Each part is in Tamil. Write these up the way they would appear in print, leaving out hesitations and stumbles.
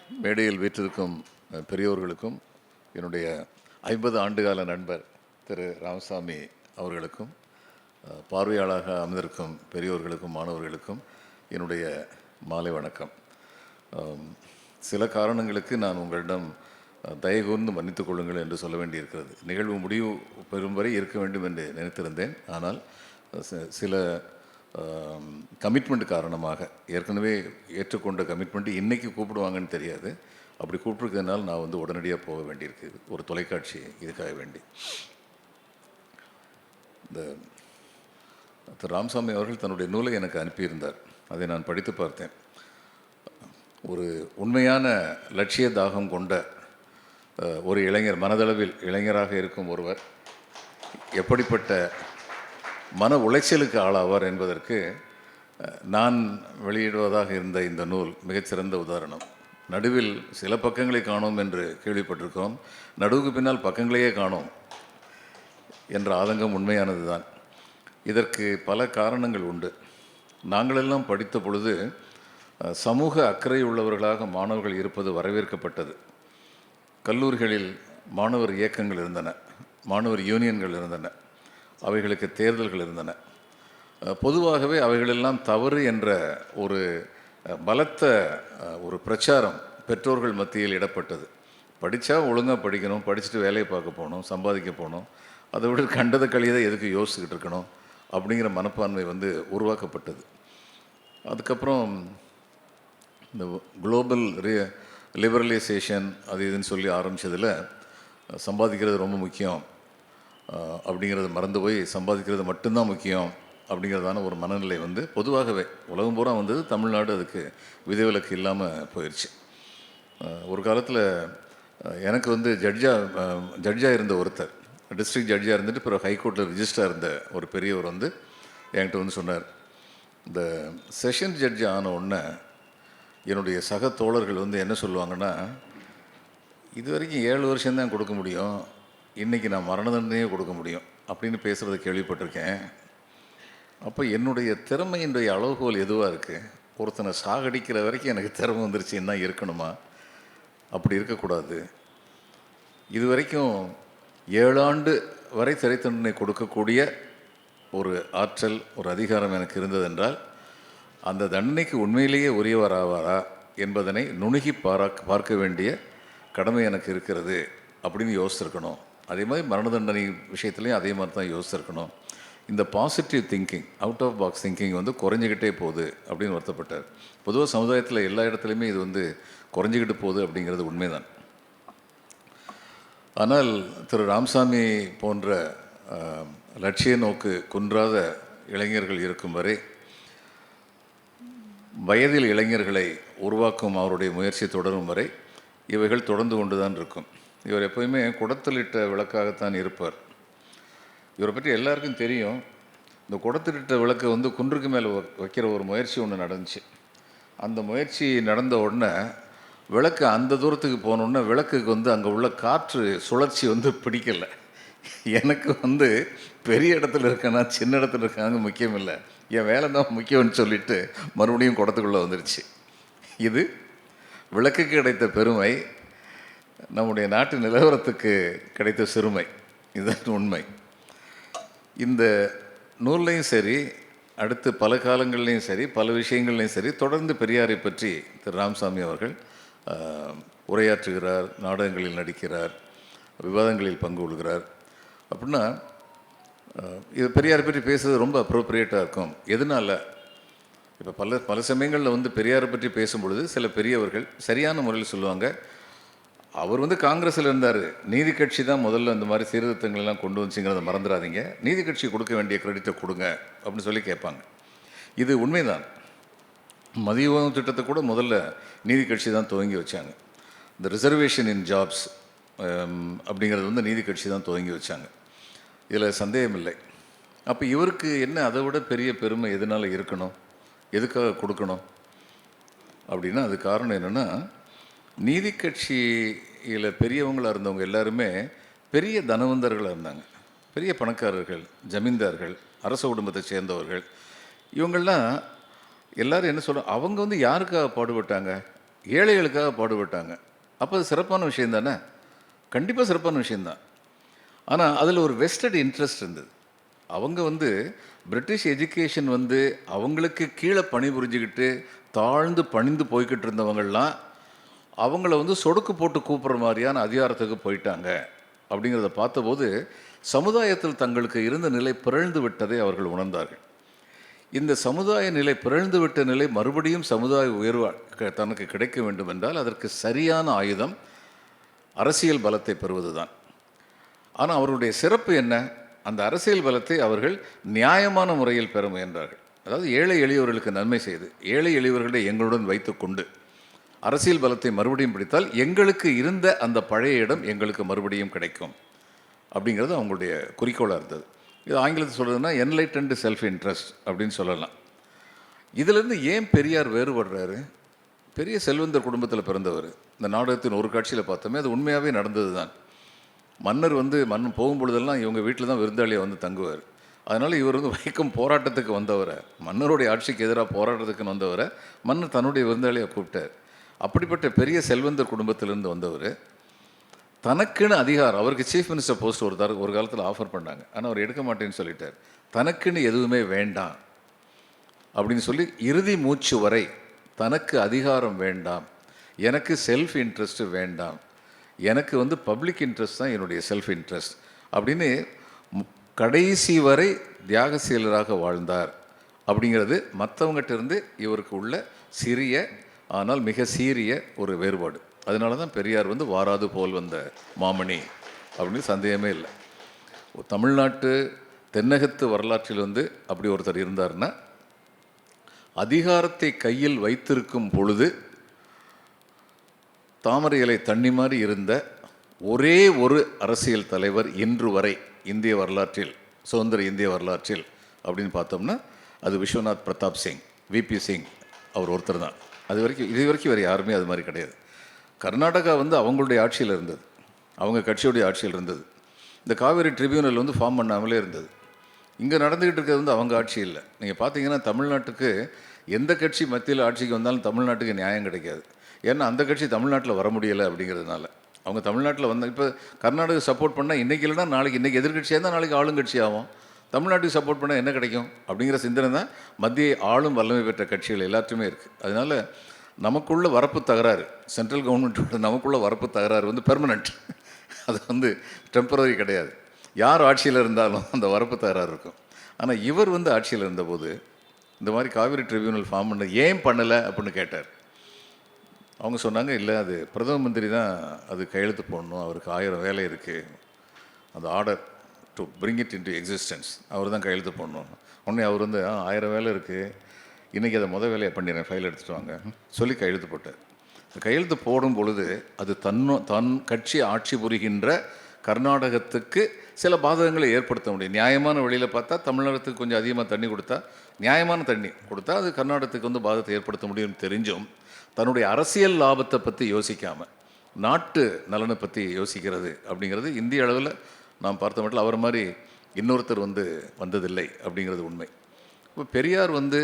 மேடையில் வீற்றிருக்கும் பெரியோர்களுக்கும் என்னுடைய 50 ஆண்டுகால நண்பர் திரு ராமசாமி அவர்களுக்கும் பார்வையாளராக அமர்ந்திருக்கும் பெரியோர்களுக்கும் மாணவர்களுக்கும் என்னுடைய மாலை வணக்கம். சில காரணங்களுக்கு நான் உங்களிடம் தயவுகூர்ந்து மன்னித்துக் கொள்ளுங்கள் என்று சொல்ல வேண்டியிருக்கிறது. நிகழ்வு முடிவு பெறும் வரை இருக்க வேண்டும் என்று நினைத்திருந்தேன். ஆனால் சில கமிட்மெண்ட் காரணமாக ஏற்கனவே ஏற்றுக்கொண்ட கமிட்மெண்ட் இன்றைக்கி கூப்பிடுவாங்கன்னு தெரியாது. அப்படி கூப்பிட்டுருக்கிறதுனால நான் உடனடியாக போக வேண்டியிருக்குது ஒரு தொலைக்காட்சி இதுக்காக வேண்டி. இந்த திரு ராமசாமி அவர்கள் தன்னுடைய நூலை எனக்கு அனுப்பியிருந்தார். அதை நான் படித்து பார்த்தேன். ஒரு உண்மையான லட்சிய தாகம் கொண்ட ஒரு இளைஞர், மனதளவில் இளைஞராக இருக்கும் ஒருவர் எப்படிப்பட்ட மன உளைச்சலுக்கு ஆளாவார் என்பதற்கு நான் வெளியிடுவதாக இருந்த இந்த நூல் மிகச்சிறந்த உதாரணம். நடுவில் சில பக்கங்களை காணோம் என்று கேள்விப்பட்டிருக்கோம். நடுவுக்கு பின்னால் பக்கங்களையே காணோம் என்ற ஆதங்கம் உண்மையானது தான். இதற்கு பல காரணங்கள் உண்டு. நாங்களெல்லாம் படித்த பொழுது சமூக அக்கறை உள்ளவர்களாக மாணவர்கள் இருப்பது வரவேற்கப்பட்டது. கல்லூரிகளில் மாணவர் இயக்கங்கள் இருந்தன, மாணவர் யூனியன்கள் இருந்தன, அவைகளுக்கு தேர்தல்கள் இருந்தன. பொதுவாகவே அவைகளெல்லாம் தவறு என்ற ஒரு பலத்த ஒரு பிரச்சாரம் பெற்றோர்கள் மத்தியில் இடப்பட்டது. படித்தா ஒழுங்காக படிக்கணும், படிச்சுட்டு வேலையை பார்க்க போகணும், சம்பாதிக்க போகணும், அதை விட கண்டதை கழியதை எதுக்கு யோசிச்சுக்கிட்டு இருக்கணும் அப்படிங்கிற மனப்பான்மை உருவாக்கப்பட்டது. அதுக்கப்புறம் இந்த குளோபல் லிபரலைசேஷன் அது இதுன்னு சொல்லி ஆரம்பித்ததில் சம்பாதிக்கிறது ரொம்ப முக்கியம் அப்படிங்கிறது மறந்து போய் சம்பாதிக்கிறது மட்டும்தான் முக்கியம் அப்படிங்கிறதான ஒரு மனநிலை பொதுவாகவே உலகம் பூரா தமிழ்நாடு அதுக்கு விதிவிலக்கு இல்லாமல் போயிடுச்சு. ஒரு காலத்தில் எனக்கு ஜட்ஜாக இருந்த ஒருத்தர், டிஸ்ட்ரிக்ட் ஜட்ஜாக இருந்துட்டு பிறகு ஹைகோர்ட்டில் ரிஜிஸ்டராக இருந்த ஒரு பெரியவர் என்கிட்ட சொன்னார், இந்த செஷன் ஜட்ஜ் ஆன உடனே என்னுடைய சக தோழர்கள் என்ன சொல்லுவாங்கன்னா, இது வரைக்கும் 7 வருஷம்தான் கொடுக்க முடியும், இன்றைக்கி நான் மரண தண்டனையே கொடுக்க முடியும் அப்படின்னு பேசுகிறத கேள்விப்பட்டிருக்கேன். அப்போ என்னுடைய திறமையினுடைய அளவுகோல் எதுவாக இருக்குது? ஒருத்தனை சாகடிக்கிற வரைக்கும் எனக்கு திறமை வந்துருச்சுன்னா இருக்கணுமா? அப்படி இருக்கக்கூடாது. இது வரைக்கும் 7 ஆண்டு வரை சிறை தண்டனை கொடுக்கக்கூடிய ஒரு ஆற்றல், ஒரு அதிகாரம் எனக்கு இருந்ததென்றால் அந்த தண்டனைக்கு உண்மையிலேயே உரியவராவாரா என்பதனை நுணுகி பார்க்க வேண்டிய கடமை எனக்கு இருக்கிறது அப்படின்னு யோசிச்சிருக்கணும். அதே மாதிரி மரண தண்டனை விஷயத்துலையும் அதே மாதிரி தான் யோசிச்சிருக்கணும். இந்த positive thinking, out of box thinking குறைஞ்சிக்கிட்டே போகுது அப்படின்னு வருத்தப்பட்டார். பொதுவாக சமுதாயத்தில் எல்லா இடத்துலையுமே இது குறைஞ்சிக்கிட்டு போகுது அப்படிங்கிறது உண்மைதான். ஆனால் திரு ராமசாமி போன்ற லட்சிய நோக்கு குன்றாத இளைஞர்கள் இருக்கும் வரை, வயதில் இளைஞர்களை உருவாக்கும் அவருடைய முயற்சி தொடரும் வரை இவைகள் தொடர்ந்து கொண்டு தான் இருக்கும். இவர் எப்போயுமே குடத்திலிட்ட விளக்காகத்தான் இருப்பார். இவரை பற்றி எல்லாருக்கும் தெரியும். இந்த குடத்திலிட்ட விளக்கை குன்றுக்கு மேலே வைக்கிற ஒரு முயற்சி ஒன்று நடந்துச்சு. அந்த முயற்சி நடந்த உடனே விளக்கு அந்த தூரத்துக்கு போனோடனே விளக்குக்கு அங்கே உள்ள காற்று சுழற்சி பிடிக்கலை. எனக்கு பெரிய இடத்துல இருக்கேன்னா சின்ன இடத்துல இருக்காங்க முக்கியம் இல்லை, என் வேலை தான் முக்கியம்னு சொல்லிட்டு மறுபடியும் குடத்துக்குள்ளே வந்துடுச்சு. இது விளக்குக்கு கிடைத்த பெருமை, நம்முடைய நாட்டு நிலவரத்துக்கு கிடைத்த சிறுமை. இதுதான் உண்மை. இந்த நூல்லையும் சரி, அடுத்து பல காலங்கள்லேயும் சரி, பல விஷயங்கள்லையும் சரி, தொடர்ந்து பெரியாரை பற்றி திரு ராமசாமி அவர்கள் உரையாற்றுகிறார், நாடகங்களில் நடிக்கிறார், விவாதங்களில் பங்கு கொள்கிறார். அப்படின்னா இது பெரியாரை பற்றி பேசுறது ரொம்ப அப்ரோப்ரியேட்டாக இருக்கும். எதனால் இப்போ பல சமயங்களில் பெரியாரை பற்றி பேசும்பொழுது சில பெரியவர்கள் சரியான முறையில் சொல்லுவாங்க, அவர் காங்கிரஸில் இருந்தார், நீதி கட்சி தான் முதல்ல இந்த மாதிரி சீர்திருத்தங்களெல்லாம் கொண்டு வந்துச்சுங்கிறத மறந்துடாதீங்க, நீதி கட்சி கொடுக்க வேண்டிய கிரெடிட்டை கொடுங்க அப்படின்னு சொல்லி கேட்பாங்க. இது உண்மைதான். மதிய உணவு திட்டத்தை கூட முதல்ல நீதி கட்சி தான் துவங்கி வச்சாங்க. இந்த ரிசர்வேஷன் இன் ஜாப்ஸ் அப்படிங்கிறது நீதி கட்சி தான் துவங்கி வச்சாங்க. இதில் சந்தேகம் இல்லை. அப்போ இவருக்கு என்ன அதை விட பெரிய பெருமை எதனால் இருக்கணும், எதுக்காக கொடுக்கணும் அப்படின்னா, அது காரணம் என்னென்னா, நீதி கட்சியில் பெரியவங்களாக இருந்தவங்க எல்லாருமே பெரிய தனவந்தர்களாக இருந்தாங்க, பெரிய பணக்காரர்கள், ஜமீன்தார்கள், அரச குடும்பத்தை சேர்ந்தவர்கள். இவங்கள்லாம் எல்லோரும் என்ன சொல்கிறாங்க, அவங்க யாருக்காக பாடுபட்டாங்க, ஏழைகளுக்காக பாடுபட்டாங்க. அப்போ அது சிறப்பான விஷயம் தானே? கண்டிப்பாக சிறப்பான விஷயந்தான். ஆனால் அதில் ஒரு வெஸ்டட் இன்ட்ரெஸ்ட் இருந்தது. அவங்க வந்து பிரிட்டிஷ் எஜுகேஷன் வந்து அவங்களுக்கு கீழே பணிபுரிஞ்சுக்கிட்டு தாழ்ந்து பணிந்து போய்கிட்டு இருந்தவங்கள்லாம் அவங்கள வந்து சொடுக்கு போட்டு கூப்பிட்ற மாதிரியான அதிகாரத்துக்கு போயிட்டாங்க. அப்படிங்கிறத பார்த்தபோது சமுதாயத்தில் தங்களுக்கு இருந்த நிலை பிறழ்ந்து விட்டதை அவர்கள் உணர்ந்தார்கள். இந்த சமுதாய நிலை பிறழ்ந்து விட்ட நிலை மறுபடியும் சமுதாய உயர்வு தனக்கு கிடைக்க வேண்டும் என்றால் அதற்கு சரியான ஆயுதம் அரசியல் பலத்தை பெறுவது தான். ஆனால் அவருடைய சிறப்பு என்ன? அந்த அரசியல் பலத்தை அவர்கள் நியாயமான முறையில் பெற முயன்றார்கள். அதாவது ஏழை எளியவர்களுக்கு நன்மை செய்து ஏழை எளியவர்களை எங்களுடன் வைத்துக்கொண்டு அரசியல் பலத்தை மறுபடியும் பிடித்தால் எங்களுக்கு இருந்த அந்த பழைய இடம் எங்களுக்கு மறுபடியும் கிடைக்கும் அப்படிங்கிறது அவங்களுடைய குறிக்கோளாக இருந்தது. இது ஆங்கிலத்தில் சொல்கிறதுனா என்லைட்டன்டு செல்ஃப் இன்ட்ரெஸ்ட் அப்படின்னு சொல்லலாம். இதிலேருந்து ஏன் பெரியார் வேறுபடுறாரு? பெரிய செல்வந்தர் குடும்பத்தில் பிறந்தவர். இந்த நாடகத்தின் ஒரு காட்சியில் பார்த்தோமே அது உண்மையாகவே நடந்தது தான். மன்னர் வந்து மன்னன் போகும்பொழுதெல்லாம் இவங்க வீட்டில் தான் விருந்தாளியை வந்து தங்குவார். அதனால் இவர் வந்து வைக்கம் போராட்டத்துக்கு வந்தவரை, மன்னருடைய ஆட்சிக்கு எதிராக போராட்டத்துக்கு வந்தவரை மன்னர் தன்னுடைய விருந்தாளியை கூப்பிட்டார். அப்படிப்பட்ட பெரிய செல்வந்தர் குடும்பத்திலிருந்து வந்தவர் தனக்குன்னு அதிகாரம், அவருக்கு சீஃப் மினிஸ்டர் போஸ்ட் ஒரு காலத்தில் ஆஃபர் பண்ணாங்க. ஆனால் அவர் எடுக்க மாட்டேன்னு சொல்லிட்டார். தனக்குன்னு எதுவுமே வேண்டாம் அப்படின்னு சொல்லி இறுதி மூச்சு வரை தனக்கு அதிகாரம் வேண்டாம், எனக்கு செல்ஃப் இன்ட்ரெஸ்ட்டு வேண்டாம், எனக்கு வந்து பப்ளிக் இன்ட்ரெஸ்ட் தான் என்னுடைய செல்ஃப் இன்ட்ரெஸ்ட் அப்படின்னு கடைசி வரை தியாகசீலராக வாழ்ந்தார். அப்படிங்கிறது மற்றவங்ககிட்ட இருந்து இவருக்கு உள்ள சிறிய ஆனால் மிக சீரிய ஒரு வேறுபாடு. அதனால தான் பெரியார் வந்து வாராது போல் வந்த மாமணி அப்படின்னு சந்தேகமே இல்லை. தமிழ்நாட்டு தென்னகத்து வரலாற்றில் வந்து அப்படி ஒருத்தர் இருந்தார்னா, அதிகாரத்தை கையில் வைத்திருக்கும் பொழுது தாமரை இலை தண்ணி மாதிரி இருந்த ஒரே ஒரு அரசியல் தலைவர் இன்று வரை இந்திய வரலாற்றில், சுதந்திர இந்திய வரலாற்றில் அப்படின்னு பார்த்தோம்னா அது விஸ்வநாத் பிரதாப் சிங், விபி சிங், அவர் ஒருத்தர் தான். இது வரைக்கும் வேறு யாருமே அது மாதிரி கிடையாது. கர்நாடகா வந்து அவங்களுடைய ஆட்சியில் இருந்தது, அவங்க கட்சியுடைய ஆட்சியில் இருந்தது. இந்த காவேரி ட்ரிபியூனல் வந்து ஃபார்ம் பண்ணாமலே இருந்தது. இங்கே நடந்துக்கிட்டு இருக்கிறது வந்து அவங்க ஆட்சி இல்லை. நீங்கள் பார்த்தீங்கன்னா தமிழ்நாட்டுக்கு எந்த கட்சி மத்தியில் ஆட்சிக்கு வந்தாலும் தமிழ்நாட்டுக்கு நியாயம் கிடைக்காது. ஏன்னா அந்த கட்சி தமிழ்நாட்டில் வர முடியலை அப்படிங்கிறதுனால. அவங்க தமிழ்நாட்டில் வந்து இப்போ கர்நாடகா சப்போர்ட் பண்ணால் இன்றைக்கி இல்லைனா நாளைக்கு, இன்றைக்கி எதிர்கட்சியாக இருந்தால் நாளைக்கு ஆளுங்கட்சி ஆகும். தமிழ்நாட்டுக்கு சப்போர்ட் பண்ணால் என்ன கிடைக்கும் அப்படிங்கிற சிந்தனை தான் மத்திய ஆளும் வல்லமை பெற்ற கட்சிகள் எல்லாத்தையுமே இருக்குது. அதனால் நமக்குள்ள வரப்பு தகராறு, சென்ட்ரல் கவர்மெண்ட்டோட நமக்குள்ள வரப்பு தகராறு வந்து பெர்மனண்ட், அது வந்து டெம்பரரி கிடையாது. யார் ஆட்சியில் இருந்தாலும் அந்த வரப்பு தகராறு இருக்கும். ஆனால் இவர் வந்து ஆட்சியில் இருந்தபோது இந்த மாதிரி காவிரி ட்ரிபியூனல் ஃபார்ம் பண்ண ஏன் பண்ணலை அப்படின்னு கேட்டார். அவங்க சொன்னாங்க, இல்லை அது பிரதம மந்திரி தான் அது கையெழுத்து போடணும், அவருக்கு 1000 வேலை இருக்குது, அந்த order to bring it into existence அவர் தான் கையெழுத்து போடணும். உடனே அவர் வந்து 1000 வேலை இருக்குது, இன்றைக்கி அதை வேலையை பண்ணிடுறேன், ஃபைல் எடுத்துகிட்டு வாங்க சொல்லி கையெழுத்து போட்டார். கையெழுத்து போடும் பொழுது அது தன் கட்சி ஆட்சி புரிகின்ற கர்நாடகத்துக்கு சில பாதகங்களை ஏற்படுத்த முடியும். நியாயமான வழியில் பார்த்தா தமிழகத்துக்கு கொஞ்சம் அதிகமாக தண்ணி கொடுத்தா, நியாயமான தண்ணி கொடுத்தா அது கர்நாடகத்துக்கு வந்து பாதத்தை ஏற்படுத்த முடியும்னு தெரிஞ்சும் தன்னுடைய அரசியல் லாபத்தை பற்றி யோசிக்காமல் நாட்டு நலனை பற்றி யோசிக்கிறது அப்படிங்கிறது இந்திய அளவில் நாம் பார்த்த மட்டும் அவர் மாதிரி இன்னொருத்தர் வந்து வந்ததில்லை அப்படிங்கிறது உண்மை. இப்போ பெரியார் வந்து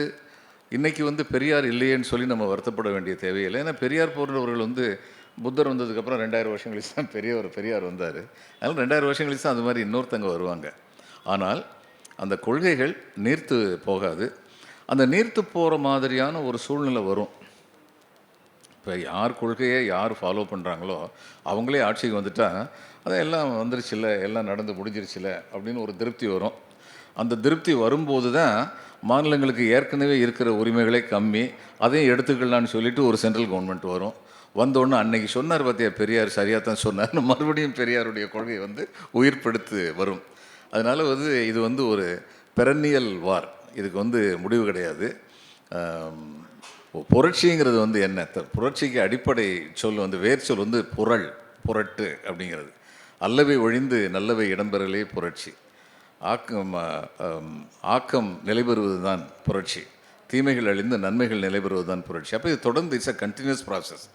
இன்றைக்கி வந்து பெரியார் இல்லையேன்னு சொல்லி நம்ம வருத்தப்பட வேண்டிய தேவையில்லை. ஏன்னா பெரியார் போன்றவர்கள் வந்து புத்தர் வந்ததுக்கப்புறம் 2000 வருஷம் கழிச்சு தான் பெரியார் வந்தார். அதனால் 2000 வருஷம் கழிச்சு தான் அது மாதிரி இன்னொருத்தங்க வருவாங்க. ஆனால் அந்த கொள்கைகள் நீர்த்து போகாது. அந்த நீர்த்து போகிற மாதிரியான ஒரு சூழ்நிலை வரும். இப்போ யார் கொள்கையை யார் ஃபாலோ பண்ணுறாங்களோ அவங்களே ஆட்சிக்கு வந்துட்டால் அதான் எல்லாம் வந்துருச்சுல்ல, எல்லாம் நடந்து முடிஞ்சிருச்சுல அப்படின்னு ஒரு திருப்தி வரும். அந்த திருப்தி வரும்போது தான் மாநிலங்களுக்கு ஏற்கனவே இருக்கிற உரிமைகளே கம்மி, அதையும் எடுத்துக்கலான்னு சொல்லிட்டு ஒரு சென்ட்ரல் கவர்மெண்ட் வரும். வந்தோடனே அன்னைக்கு சொன்னார் பார்த்தியா பெரியார், சரியாக தான் சொன்னார்னு மறுபடியும் பெரியாருடைய கொள்கை வந்து உயிர்ப்படுத்து வரும். அதனால் வந்து இது வந்து ஒரு பெரன்னியல் வார், இதுக்கு வந்து முடிவு கிடையாது. புரட்சிங்கிறது வந்து என்ன, புரட்சிக்கு அடிப்படை சொல் வந்து வேர் சொல் வந்து புரட்டு அப்படிங்கிறது. அல்லவை ஒழிந்து நல்லவை இடம்பெறலே புரட்சி. ஆக்கம் நிலைபெறுவது தான் புரட்சி, தீமைகள் அழிந்து நன்மைகள் நிலைபெறுவது தான் புரட்சி. அப்போ இது தொடர்ந்து இட்ஸ் அ கண்டினியூஸ் ப்ராசஸ்.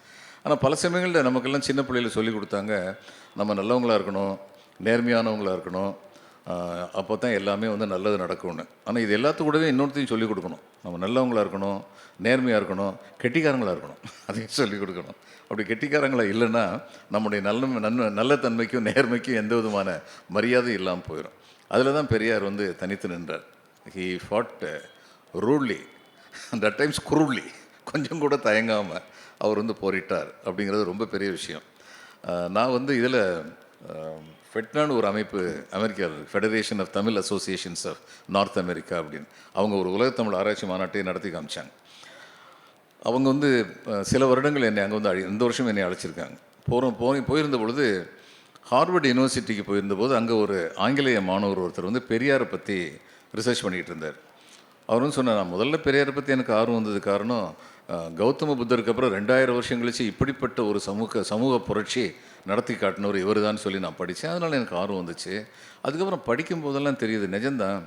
ஆனால் பல சமயங்களில் நமக்கெல்லாம் சின்ன பிள்ளையில் சொல்லி கொடுத்தாங்க, நம்ம நல்லவங்களாக இருக்கணும், நேர்மையானவங்களாக இருக்கணும், அப்போ தான் எல்லாமே வந்து நல்லது நடக்கும்னு. ஆனால் இது எல்லாத்து கூடவே இன்னொருத்தையும் சொல்லிக் கொடுக்கணும். நம்ம நல்லவங்களாக இருக்கணும், நேர்மையாக இருக்கணும், கெட்டிக்காரங்களாக இருக்கணும், அதையும் சொல்லிக் கொடுக்கணும். அப்படி கெட்டிக்காரங்களாக இல்லைன்னா நம்முடைய நல்ல தன்மைக்கும் நேர்மைக்கும் எந்த விதமான மரியாதையும் இல்லாமல் போயிடும். அதில் தான் பெரியார் வந்து தனித்து நின்றார். He ஃபாட் rudely and at times குரூட்லி, கொஞ்சம் கூட தயங்காமல் அவர் வந்து போரிட்டார் அப்படிங்கிறது ரொம்ப பெரிய விஷயம். நான் வந்து இதில் ஃபெட்னான்னு ஒரு அமைப்பு அமெரிக்காவில், federation of Tamil associations of North America அப்படின்னு, அவங்க ஒரு உலகத்தமிழ் ஆராய்ச்சி மாநாட்டை நடத்தி காமிச்சாங்க. அவங்க வந்து சில வருடங்கள் என்னை அங்கே வந்து இந்த வருஷம் என்னை அழைச்சிருக்காங்க. போயிருந்த பொழுது ஹார்வர்டு யூனிவர்சிட்டிக்கு போயிருந்தபோது அங்கே ஒரு ஆங்கிலேய மாணவர் ஒருத்தர் வந்து பெரியாரை பற்றி ரிசர்ச் பண்ணிக்கிட்டு இருந்தார். அவர் வந்து சொன்னார், நான் முதல்ல பெரியாரை பற்றி எனக்கு ஆர்வம் வந்தது காரணம் கௌதம புத்தருக்கு அப்புறம் 2000 வருஷம் கழிச்சு இப்படிப்பட்ட ஒரு சமூக புரட்சி நடத்தி காட்டினவர் இவர் தான் சொல்லி நான் படித்தேன். அதனால் எனக்கு ஆர்வம் வந்துச்சு. அதுக்கப்புறம் படிக்கும் போதெல்லாம் தெரியுது நிஜம்தான்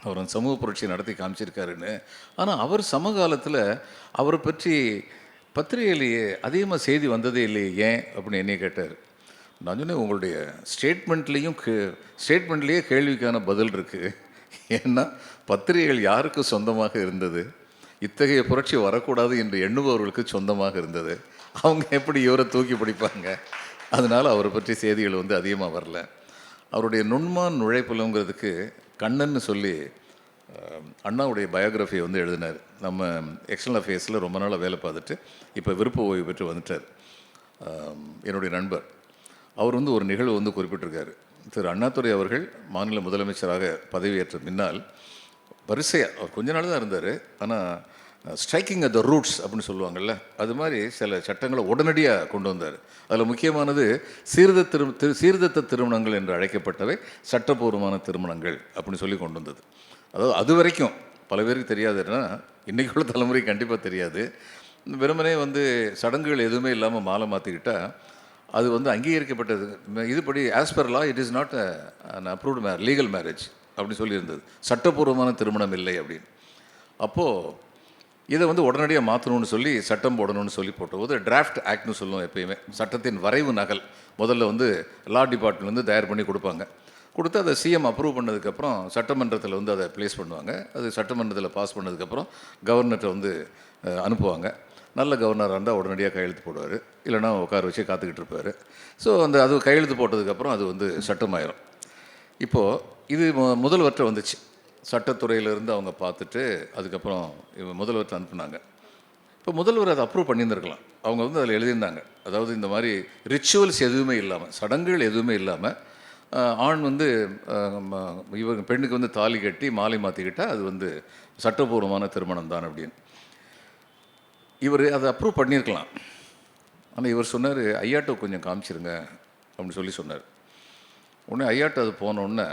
அவர் அந்த சமூக புரட்சியை நடத்தி காமிச்சிருக்காருன்னு. ஆனால் அவர் சமகாலத்தில் அவரை பற்றி பத்திரிகையிலேயே அதிகமாக செய்தி வந்ததே இல்லையே, ஏன் அப்படின்னு என்னைய கேட்டார். நான் சொன்னேன், உங்களுடைய ஸ்டேட்மெண்ட்லேயே கேள்விக்கான பதில் இருக்குது. ஏன்னா பத்திரிகைகள் யாருக்கு சொந்தமாக இருந்தது? இத்தகைய புரட்சி வரக்கூடாது என்று எண்ணுபவர்களுக்கு சொந்தமாக இருந்தது. அவங்க எப்படி இவரை தூக்கி பிடிப்பாங்க? அதனால் அவரை பற்றி செய்திகள் வந்து அதிகமாக வரல. அவருடைய நுண்மான் நுழைப்புலங்கிறதுக்கு கண்ணன்னு சொல்லி அண்ணாவுடைய பயோகிராஃபியை வந்து எழுதினார். நம்ம எக்ஸ்டர்னல் அஃபேர்ஸில் ரொம்ப நாளாக வேலை பார்த்துட்டு இப்போ விருப்ப ஓய்வு பெற்று வந்துட்டார். என்னுடைய நண்பர் அவர் வந்து ஒரு நிகழ்வு வந்து குறிப்பிட்டிருக்காரு. திரு அண்ணாதுரை அவர்கள் மாநில முதலமைச்சராக பதவியேற்ற பின்னால் வரிசையாக அவர் கொஞ்ச நாள் தான் இருந்தார். ஆனால் ஸ்ட்ரைக்கிங் அட் த ரூட்ஸ் அப்படின்னு சொல்லுவாங்கள்ல, அது மாதிரி சில சட்டங்களை உடனடியாக கொண்டு வந்தார். அதில் முக்கியமானது சீர்திருத்த திருமணங்கள் என்று அழைக்கப்பட்டவை சட்டப்பூர்வமான திருமணங்கள் அப்படின்னு சொல்லி கொண்டு வந்தது. அதாவது அது வரைக்கும் பல பேருக்கு தெரியாதுன்னா இன்றைக்கி உள்ள தலைமுறைக்கு கண்டிப்பாக தெரியாது. வெறுமனே வந்து சடங்குகள் எதுவுமே இல்லாமல் மாலை மாற்றிக்கிட்டால் அது வந்து அங்கீகரிக்கப்பட்டது. இதுபடி as per law it is not an approved legal marriage அப்படி சொல்லியிருந்தது. சட்டப்பூர்வமான திருமணம் இல்லை அப்படின்னு. அப்போது இதை வந்து உடனடியாக மாற்றணும்னு சொல்லி சட்டம் போடணும்னு சொல்லி போட்டபோது டிராஃப்ட் ஆக்ட்னு சொல்லுவோம். எப்பயுமே சட்டத்தின் வரைவு நகல் முதல்ல வந்து லா டிபார்ட்மெண்ட் வந்து தயார் பண்ணி கொடுப்பாங்க. கொடுத்து அதை சிஎம் அப்ரூவ் பண்ணதுக்கப்புறம் சட்டமன்றத்தில் வந்து அதை ப்ளேஸ் பண்ணுவாங்க. அது சட்டமன்றத்தில் பாஸ் பண்ணதுக்கப்புறம் கவர்னர்கிட்ட வந்து அனுப்புவாங்க. நல்ல கவர்னராக இருந்தால் உடனடியாக கையெழுத்து போடுவார், இல்லைனா உட்கார வச்சு காத்துக்கிட்டு இருப்பார். ஸோ அது கையெழுத்து போட்டதுக்கப்புறம் அது வந்து சட்டமாயிரும். இப்போது இது முதல்வர்கிட்ட வந்துச்சு. சட்டத்துறையிலேருந்து அவங்க பார்த்துட்டு அதுக்கப்புறம் முதல்வர்கிட்ட அனுப்புனாங்க. இப்போ முதல்வர் அதை அப்ரூவ் பண்ணியிருந்திருக்கலாம். அவங்க வந்து அதில் எழுதியிருந்தாங்க, அதாவது இந்த மாதிரி ரிச்சுவல்ஸ் எதுவுமே இல்லாமல், சடங்குகள் எதுவுமே இல்லாமல் ஆண் வந்து இவங்க பெண்ணுக்கு வந்து தாலி கட்டி மாலை மாற்றிக்கிட்டால் அது வந்து சட்டப்பூர்வமான திருமணம் தான் அப்படின்னு. இவர் அதை அப்ரூவ் பண்ணியிருக்கலாம். ஆனால் இவர் சொன்னார், ஐயாட்ட கொஞ்சம் காமிச்சிருங்க அப்படின்னு சொல்லி சொன்னார். உடனே ஐயாட்ட அது போனோடனே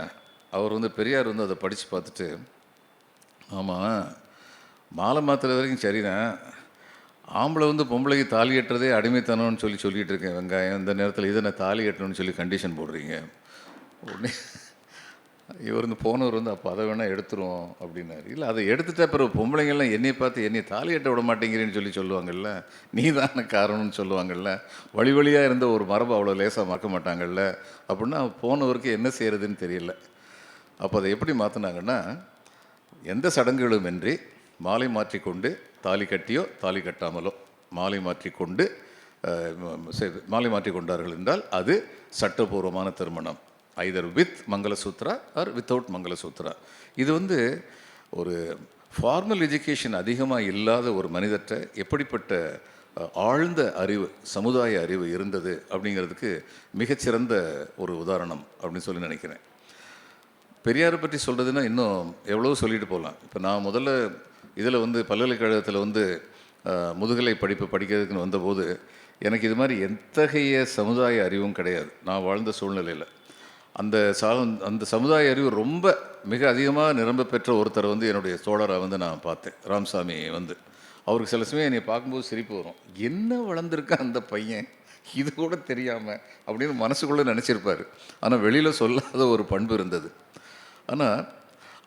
அவர் வந்து பெரியார் வந்து அதை படித்து பார்த்துட்டு, ஆமாம் மாலை மாற்றுறது வரைக்கும் சரிதான், ஆம்பளை வந்து பொம்பளைக்கு தாலி கட்டுறதே அடிமைத்தனம்னு சொல்லிகிட்டு இருக்கேன் வெங்காயம், இந்த நேரத்தில் இதை நான் தாலி கட்டணும்னு சொல்லி கண்டிஷன் போடுறீங்க. உடனே இவர் வந்து போனவர் வந்து அப்போ அதை வேணால் எடுத்துருவோம் அப்படின்னாரு. இல்லை அதை எடுத்துட்டா பிறகு பொம்பளைங்கள்லாம் என்னை பார்த்து என்னை தாலி கட்ட விட மாட்டேங்கிறேன்னு சொல்லுவாங்கள்ல, நீ தானே காரணம்னு சொல்லுவாங்கள்ல, வழி வழியாக இருந்த ஒரு மரபை அவ்வளோ லேசாக மறக்க மாட்டாங்கள்ல அப்படின்னா போனவருக்கு என்ன செய்கிறதுன்னு தெரியல. அப்போ அதை எப்படி மாற்றினாங்கன்னா, எந்த சடங்குகளும் இன்றி மாலை மாற்றிக்கொண்டு தாலி கட்டியோ தாலி கட்டாமலோ மாலை மாற்றிக்கொண்டு மாலை மாற்றி கொண்டார்கள் என்றால் அது சட்டபூர்வமான திருமணம். Either with mangalsutra or without mangalsutra. இது வந்து ஒரு ஃபார்மல் எஜுகேஷன் அதிகமாக இல்லாத ஒரு மனிதர்கிட்ட எப்படிப்பட்ட ஆழ்ந்த அறிவு, சமுதாய அறிவு இருந்தது அப்படிங்கிறதுக்கு மிகச்சிறந்த ஒரு உதாரணம் அப்படின்னு சொல்லி நினைக்கிறேன். பெரியாரை பற்றி சொல்கிறதுன்னா இன்னும் எவ்வளோ சொல்லிட்டு போகலாம். இப்போ நான் முதல்ல இதில் வந்து பல்கலைக்கழகத்தில் வந்து முதுகலை படிப்பு படிக்கிறதுக்குன்னு வந்தபோது எனக்கு இது மாதிரி எத்தகைய சமுதாய அறிவும் கிடையாது. நான் வாழ்ந்த சூழ்நிலையில் அந்த சமுதாய அறிவு ரொம்ப மிக அதிகமாக நிரம்ப பெற்ற ஒருத்தரை வந்து என்னுடைய தோழரை வந்து நான் பார்த்தேன், ராமசாமி வந்து. அவருக்கு சில சமயம் என்னை பார்க்கும்போது சிரிப்பு வரும். என்ன வளர்ந்துருக்கான் அந்த பையன், இது கூட தெரியாமல் அப்படின்னு மனசுக்குள்ளே நினச்சிருப்பார். ஆனால் வெளியில் சொல்லாத ஒரு பண்பு இருந்தது. ஆனால்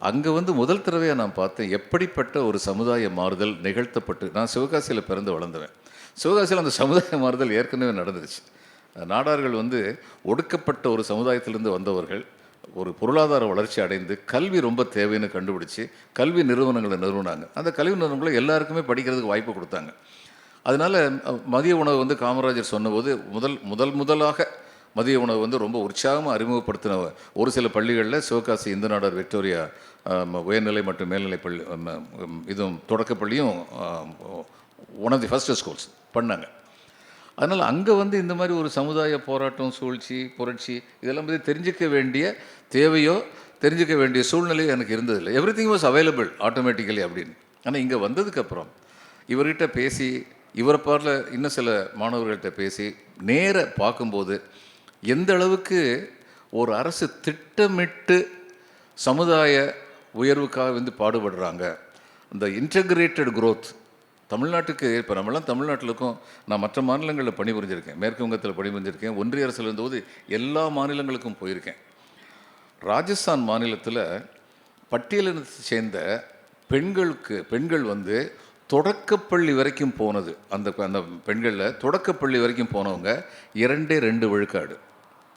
அங்கே வந்து முதல் தடவையாக நான் பார்த்தேன் எப்படிப்பட்ட ஒரு சமுதாய மாறுதல் நிகழ்த்தப்பட்டு. நான் சிவகாசியில் பிறந்து வளர்ந்துவேன். சிவகாசியில் அந்த சமுதாய மாறுதல் ஏற்கனவே நடந்துருச்சு. நாடார்கள் வந்து ஒடுக்கப்பட்ட ஒரு சமுதாயத்திலிருந்து வந்தவர்கள், ஒரு பொருளாதார வளர்ச்சி அடைந்து கல்வி ரொம்ப தேவைன்னு கண்டுபிடிச்சி கல்வி நிறுவனங்களை நிறுவனாங்க. அந்த கல்வி நிறுவனங்களை எல்லாருக்குமே படிக்கிறதுக்கு வாய்ப்பு கொடுத்தாங்க. அதனால் மதிய உணவு வந்து காமராஜர் சொன்னபோது முதலாக மதிய உணவு வந்து ரொம்ப உற்சாகமாக அறிமுகப்படுத்தின ஒரு சில பள்ளிகளில் சிவகாசி இந்து நாடார் விக்டோரியா உயர்நிலை மற்றும் மேல்நிலை பள்ளி இதுவும் தொடக்கப்பள்ளியும் one of the first schools பண்ணாங்க. அதனால் அங்கே வந்து இந்த மாதிரி ஒரு சமுதாய போராட்டம், சூழ்ச்சி, புரட்சி இதெல்லாம் பற்றி தெரிஞ்சிக்க வேண்டிய தேவையோ தெரிஞ்சிக்க வேண்டிய சூழ்நிலையோ எனக்கு இருந்ததில்லை. Every thing was available automatically அப்படின்னு. ஆனால் இங்கே வந்ததுக்கப்புறம் இவர்கிட்ட பேசி, இவரை பாரில் இன்னும் சில மாணவர்கள்ட்ட பேசி நேர பார்க்கும்போது எந்த அளவுக்கு ஒரு அரசு திட்டமிட்டு சமுதாய உயர்வுக்காக வந்து பாடுபடுறாங்க. இந்த இன்டகிரேட்டட் க்ரோத் தமிழ்நாட்டுக்கு இப்போ நம்மளாம் தமிழ்நாட்டில் இருக்கோம். நான் மற்ற மாநிலங்களில் பணிபுரிஞ்சிருக்கேன், மேற்கு வங்கத்தில் பணிபுரிஞ்சிருக்கேன், ஒன்றிய அரசில் இருந்தபோது எல்லா மாநிலங்களுக்கும் போயிருக்கேன். ராஜஸ்தான் மாநிலத்தில் பட்டியலினத்தை சேர்ந்த பெண்கள் வந்து தொடக்கப்பள்ளி வரைக்கும் போனது, அந்த அந்த பெண்களில் தொடக்கப்பள்ளி வரைக்கும் போனவங்க 2 விழுக்காடு.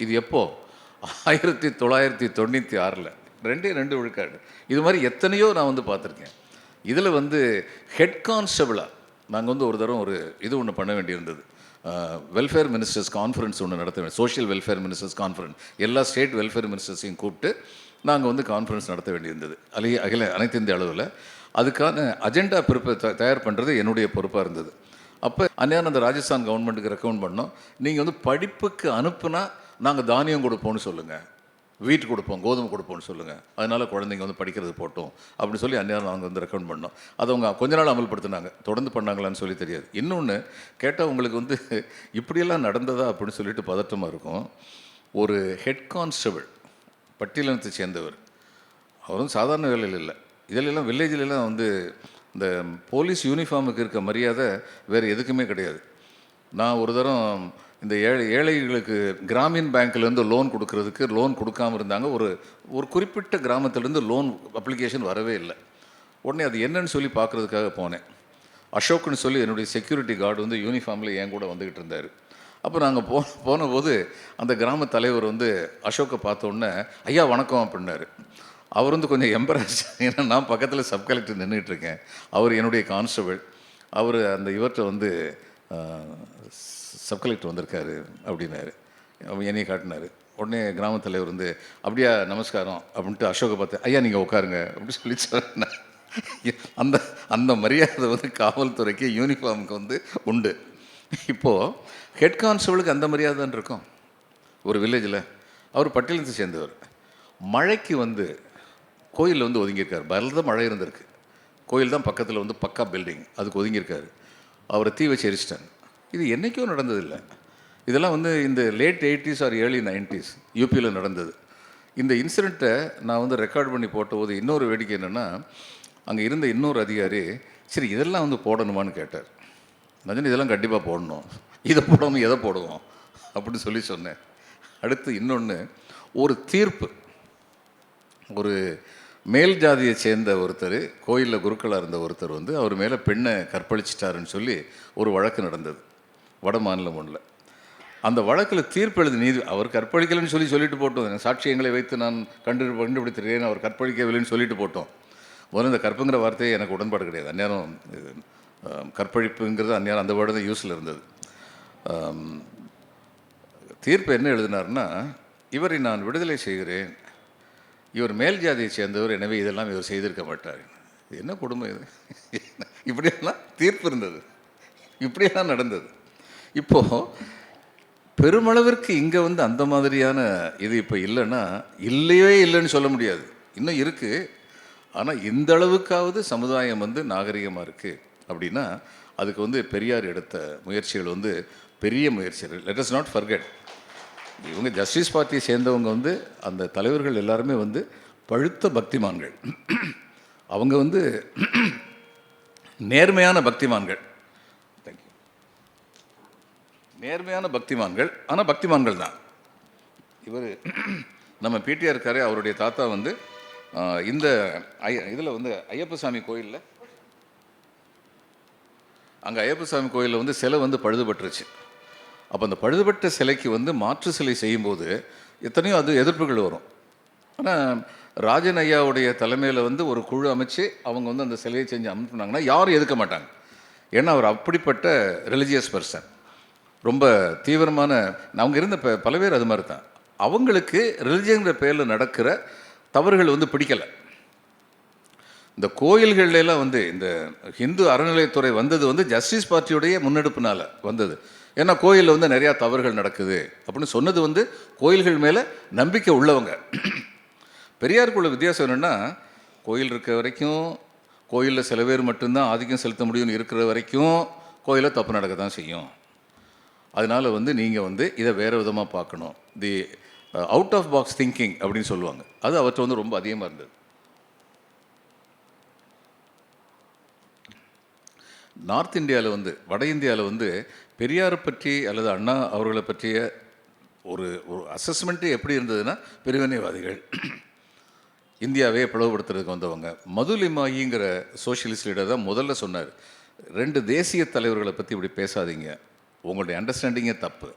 இது எப்போது? 1996 2 விழுக்காடு. இது மாதிரி எத்தனையோ நான் வந்து பார்த்துருக்கேன். இதில் வந்து ஹெட் கான்ஸ்டபிளாக நாங்கள் வந்து ஒரு தரம் இது ஒன்று பண்ண வேண்டியிருந்தது. வெல்ஃபேர் மினிஸ்டர்ஸ் கான்ஃபரன்ஸ் ஒன்று நடத்த வேண்டிய, சோஷியல் வெல்ஃபேர் மினிஸ்டர்ஸ் கான்ஃபரன்ஸ், எல்லா ஸ்டேட் வெல்ஃபேர் மினிஸ்டர்ஸையும் கூப்பிட்டு நாங்கள் வந்து கான்ஃபரன்ஸ் நடத்த வேண்டியிருந்தது. அனைத்து இந்திய அளவில் அதுக்கான அஜெண்டா தயார் பண்ணுறது என்னுடைய பொறுப்பாக இருந்தது. அப்போ அந்நேரம் அந்த ராஜஸ்தான் கவர்மெண்ட்டுக்கு ரெக்கமெண்ட் பண்ணோம், நீங்கள் வந்து படிப்புக்கு அனுப்புனா நாங்கள் தானியம் கொடுப்போம்னு சொல்லுங்கள், வீட்டு கொடுப்போம், கோதுமை கொடுப்போம்னு சொல்லுங்கள், அதனால் குழந்தைங்க வந்து படிக்கிறது போட்டோம் அப்படின்னு சொல்லி அந்நேரம் நாங்கள் வந்து ரெக்கமெண்ட் பண்ணோம். அதை அவங்க கொஞ்ச நாள் அமல்படுத்தினாங்க, தொடர்ந்து பண்ணாங்களான்னு சொல்லி தெரியாது. இன்னொன்று கேட்டால் உங்களுக்கு வந்து இப்படியெல்லாம் நடந்ததா அப்படின்னு சொல்லிட்டு பதட்டமாக இருக்கும். ஒரு ஹெட் கான்ஸ்டபிள் பட்டியலினத்தை சேர்ந்தவர், அவரும் சாதாரண வேலையில் இல்லை, இதிலெல்லாம் வில்லேஜிலெல்லாம் வந்து இந்த போலீஸ் யூனிஃபார்முக்கு இருக்க மரியாதை வேறு எதுக்குமே கிடையாது. நான் ஒரு தரம் இந்த ஏழைகளுக்கு கிராமின் பேங்க்லேருந்து லோன் கொடுக்கறதுக்கு லோன் கொடுக்காமல் இருந்தாங்க. ஒரு குறிப்பிட்ட கிராமத்திலேருந்து லோன் அப்ளிகேஷன் வரவே இல்லை. உடனே அது என்னன்னு சொல்லி பார்க்குறதுக்காக போனேன். அசோக்னு சொல்லி என்னுடைய செக்யூரிட்டி கார்டு வந்து யூனிஃபார்மில் என் கூட வந்துக்கிட்டு இருந்தார். அப்போ நாங்கள் போனபோது அந்த கிராம தலைவர் வந்து அசோக்கை பார்த்தோன்னே ஐயா வணக்கம் அப்படின்னாரு. அவர் வந்து கொஞ்சம் எம்பரஸ், ஏன்னா நான் பக்கத்தில் சப் கலெக்டர் நின்றுட்டுருக்கேன், அவர் என்னுடைய கான்ஸ்டபிள், அவர் அந்த இவர்கிட்ட வந்து சப் கலெக்டர் வந்திருக்காரு அப்படின்னாரு. என்னையை காட்டினார். உடனே கிராம தலைவர் வந்து அப்படியா நமஸ்காரம் அப்படின்ட்டு அசோகை பார்த்து ஐயா நீங்கள் உட்காருங்க அப்படின்னு சொல்லி சொன்னேன். அந்த அந்த மரியாதை வந்து காவல்துறைக்கு யூனிஃபார்முக்கு வந்து உண்டு. இப்போது ஹெட் கான்ஸ்டபிளுக்கு அந்த மரியாதை தான் இருக்கும் ஒரு வில்லேஜில். அவர் பட்டியலத்தை சேர்ந்தவர். மழைக்கு வந்து கோயிலில் வந்து ஒதுங்கியிருக்கார். பலத மழை இருந்திருக்கு, கோயில் தான் பக்கத்தில் வந்து பக்கா பில்டிங், அதுக்கு ஒதுங்கியிருக்காரு. அவரை தீ வச்சு எரிச்சிட்டாங்க. இது என்றைக்கும் நடந்ததில்லை. இதெல்லாம் வந்து இந்த late 80s R early 90s யூபியில் நடந்தது. இந்த இன்சிடெண்ட்டை நான் வந்து ரெக்கார்ட் பண்ணி போட்டபோது இன்னொரு வேடிக்கை என்னென்னா, அங்கே இருந்த இன்னொரு அதிகாரி சரி இதெல்லாம் வந்து போடணுமான்னு கேட்டார். நான் இதெல்லாம் கண்டிப்பாக போடணும், இதை போடாமல் எதை போடுவோம் அப்படின்னு சொல்லி சொன்னேன். அடுத்து இன்னொன்று, ஒரு தீர்ப்பு, ஒரு மேல் ஜாதியை சேர்ந்த ஒருத்தர், கோயிலில் குருக்களாக இருந்த ஒருத்தர் வந்து அவர் மேலே பெண்ணை கற்பழிச்சிட்டாருன்னு சொல்லி ஒரு வழக்கு நடந்தது வட மாநிலம் ஒன்றில். அந்த வழக்கில் தீர்ப்பு எழுதி நீதி, அவர் கற்பழிக்கலைன்னு சொல்லிட்டு போட்டோம், சாட்சியங்களை வைத்து நான் கண்டுபிடித்திருக்கேன், அவர் கற்பழிக்கவில்லைன்னு சொல்லிட்டு போட்டோம். முதல்ல இந்த கற்புங்கிற வார்த்தையே எனக்கு உடன்பாடு கிடையாது. அந்நேரம் கற்பழிப்புங்கிறது அந்நேரம் அந்த வேர்டு தான் யூஸில் இருந்தது. தீர்ப்பு என்ன எழுதினார்னா, இவரை நான் விடுதலை செய்கிறேன், இவர் மேல் ஜாதியை சேர்ந்தவர், எனவே இதெல்லாம் இவர் செய்திருக்க மாட்டார். என்ன கொடுமை இது! இப்படியெல்லாம் தீர்ப்பு இருந்தது, இப்படியெல்லாம் நடந்தது. இப்போது பெருமளவிற்கு இங்கே வந்து அந்த மாதிரியான இது இப்போ இல்லைன்னா, இல்லைன்னு சொல்ல முடியாது, இன்னும் இருக்குது. ஆனால் இந்த அளவுக்காவது சமுதாயம் வந்து நாகரிகமாக இருக்குது அப்படின்னா அதுக்கு வந்து பெரியார் எடுத்த முயற்சிகள் வந்து பெரிய முயற்சிகள். லெட் அஸ் நாட் ஃபர்கெட், இவங்க ஜஸ்டிஸ் பார்ட்டியை சேர்ந்தவங்க வந்து அந்த தலைவர்கள் எல்லாருமே வந்து பழுத்த பக்திமான்கள். அவங்க வந்து நேர்மையான பக்திமான்கள். தேங்க்யூ. நேர்மையான பக்திமான்கள், ஆனால் பக்திமான்கள் தான். இவர் நம்ம பிடிஆர் இருக்காரு, அவருடைய தாத்தா வந்து இந்த இதில் வந்து ஐயப்பசாமி கோயிலில், அங்கே ஐயப்பசாமி கோயிலில் வந்து சிலை வந்து பழுதுபட்டுருச்சு. அப்போ அந்த பழுதுபட்ட சிலைக்கு வந்து மாற்று சிலை செய்யும்போது எத்தனையோ அது எதிர்ப்புகள் வரும். ஆனால் ராஜன் ஐயாவுடைய தலைமையில் வந்து ஒரு குழு அமைச்சு அவங்க வந்து அந்த சிலையை செஞ்சு அனுப்புனாங்கன்னா யாரும் எதுக்க மாட்டாங்க. ஏன்னா அவர் அப்படிப்பட்ட ரிலிஜியஸ் பர்சன், ரொம்ப தீவிரமான. அவங்க இருந்த பல பேர் அது மாதிரி தான். அவங்களுக்கு ரிலிஜியங்கிற பேரில் நடக்கிற தவறுகள் வந்து பிடிக்கலை. இந்த கோயில்கள்லாம் வந்து இந்த ஹிந்து அறநிலையத்துறை வந்தது வந்து ஜஸ்டிஸ் பார்ட்டியுடைய முன்னெடுப்புனால வந்தது. ஏன்னா கோயிலில் வந்து நிறையா தவறுகள் நடக்குது அப்படின்னு சொன்னது வந்து கோயில்கள் மேலே நம்பிக்கை உள்ளவங்க. பெரியாருக்குள்ள வித்தியாசம் என்னென்னா, கோயில் இருக்க வரைக்கும் கோயிலில் சில பேர் மட்டும்தான் ஆதிக்கம் செலுத்த முடியும்னு இருக்கிற வரைக்கும் கோயிலில் தப்பு நடக்க தான் செய்யும். அதனால் வந்து நீங்கள் வந்து இதை வேறு விதமாக பார்க்கணும். தி அவுட் ஆஃப் பாக்ஸ் திங்கிங் அப்படின்னு சொல்லுவாங்க. அது அவற்றை வந்து ரொம்ப அதிகமாக இருந்தது. நார்த் இந்தியாவில் வந்து, வட இந்தியாவில் வந்து பெரியாரை பற்றி அல்லது அண்ணா அவர்களை பற்றிய ஒரு அசஸ்மெண்ட்டு எப்படி இருந்ததுன்னா, பிரிவினைவாதிகள், இந்தியாவே பிளவுபடுத்துறதுக்கு வந்தவங்க. மதுலிமாயிங்கிற சோஷியலிஸ்ட் லீடர் தான் முதல்ல சொன்னார், 2 தேசிய தலைவர்களை பற்றி இப்படி பேசாதீங்க, உங்களுடைய அண்டர்ஸ்டாண்டிங்கே தப்பு,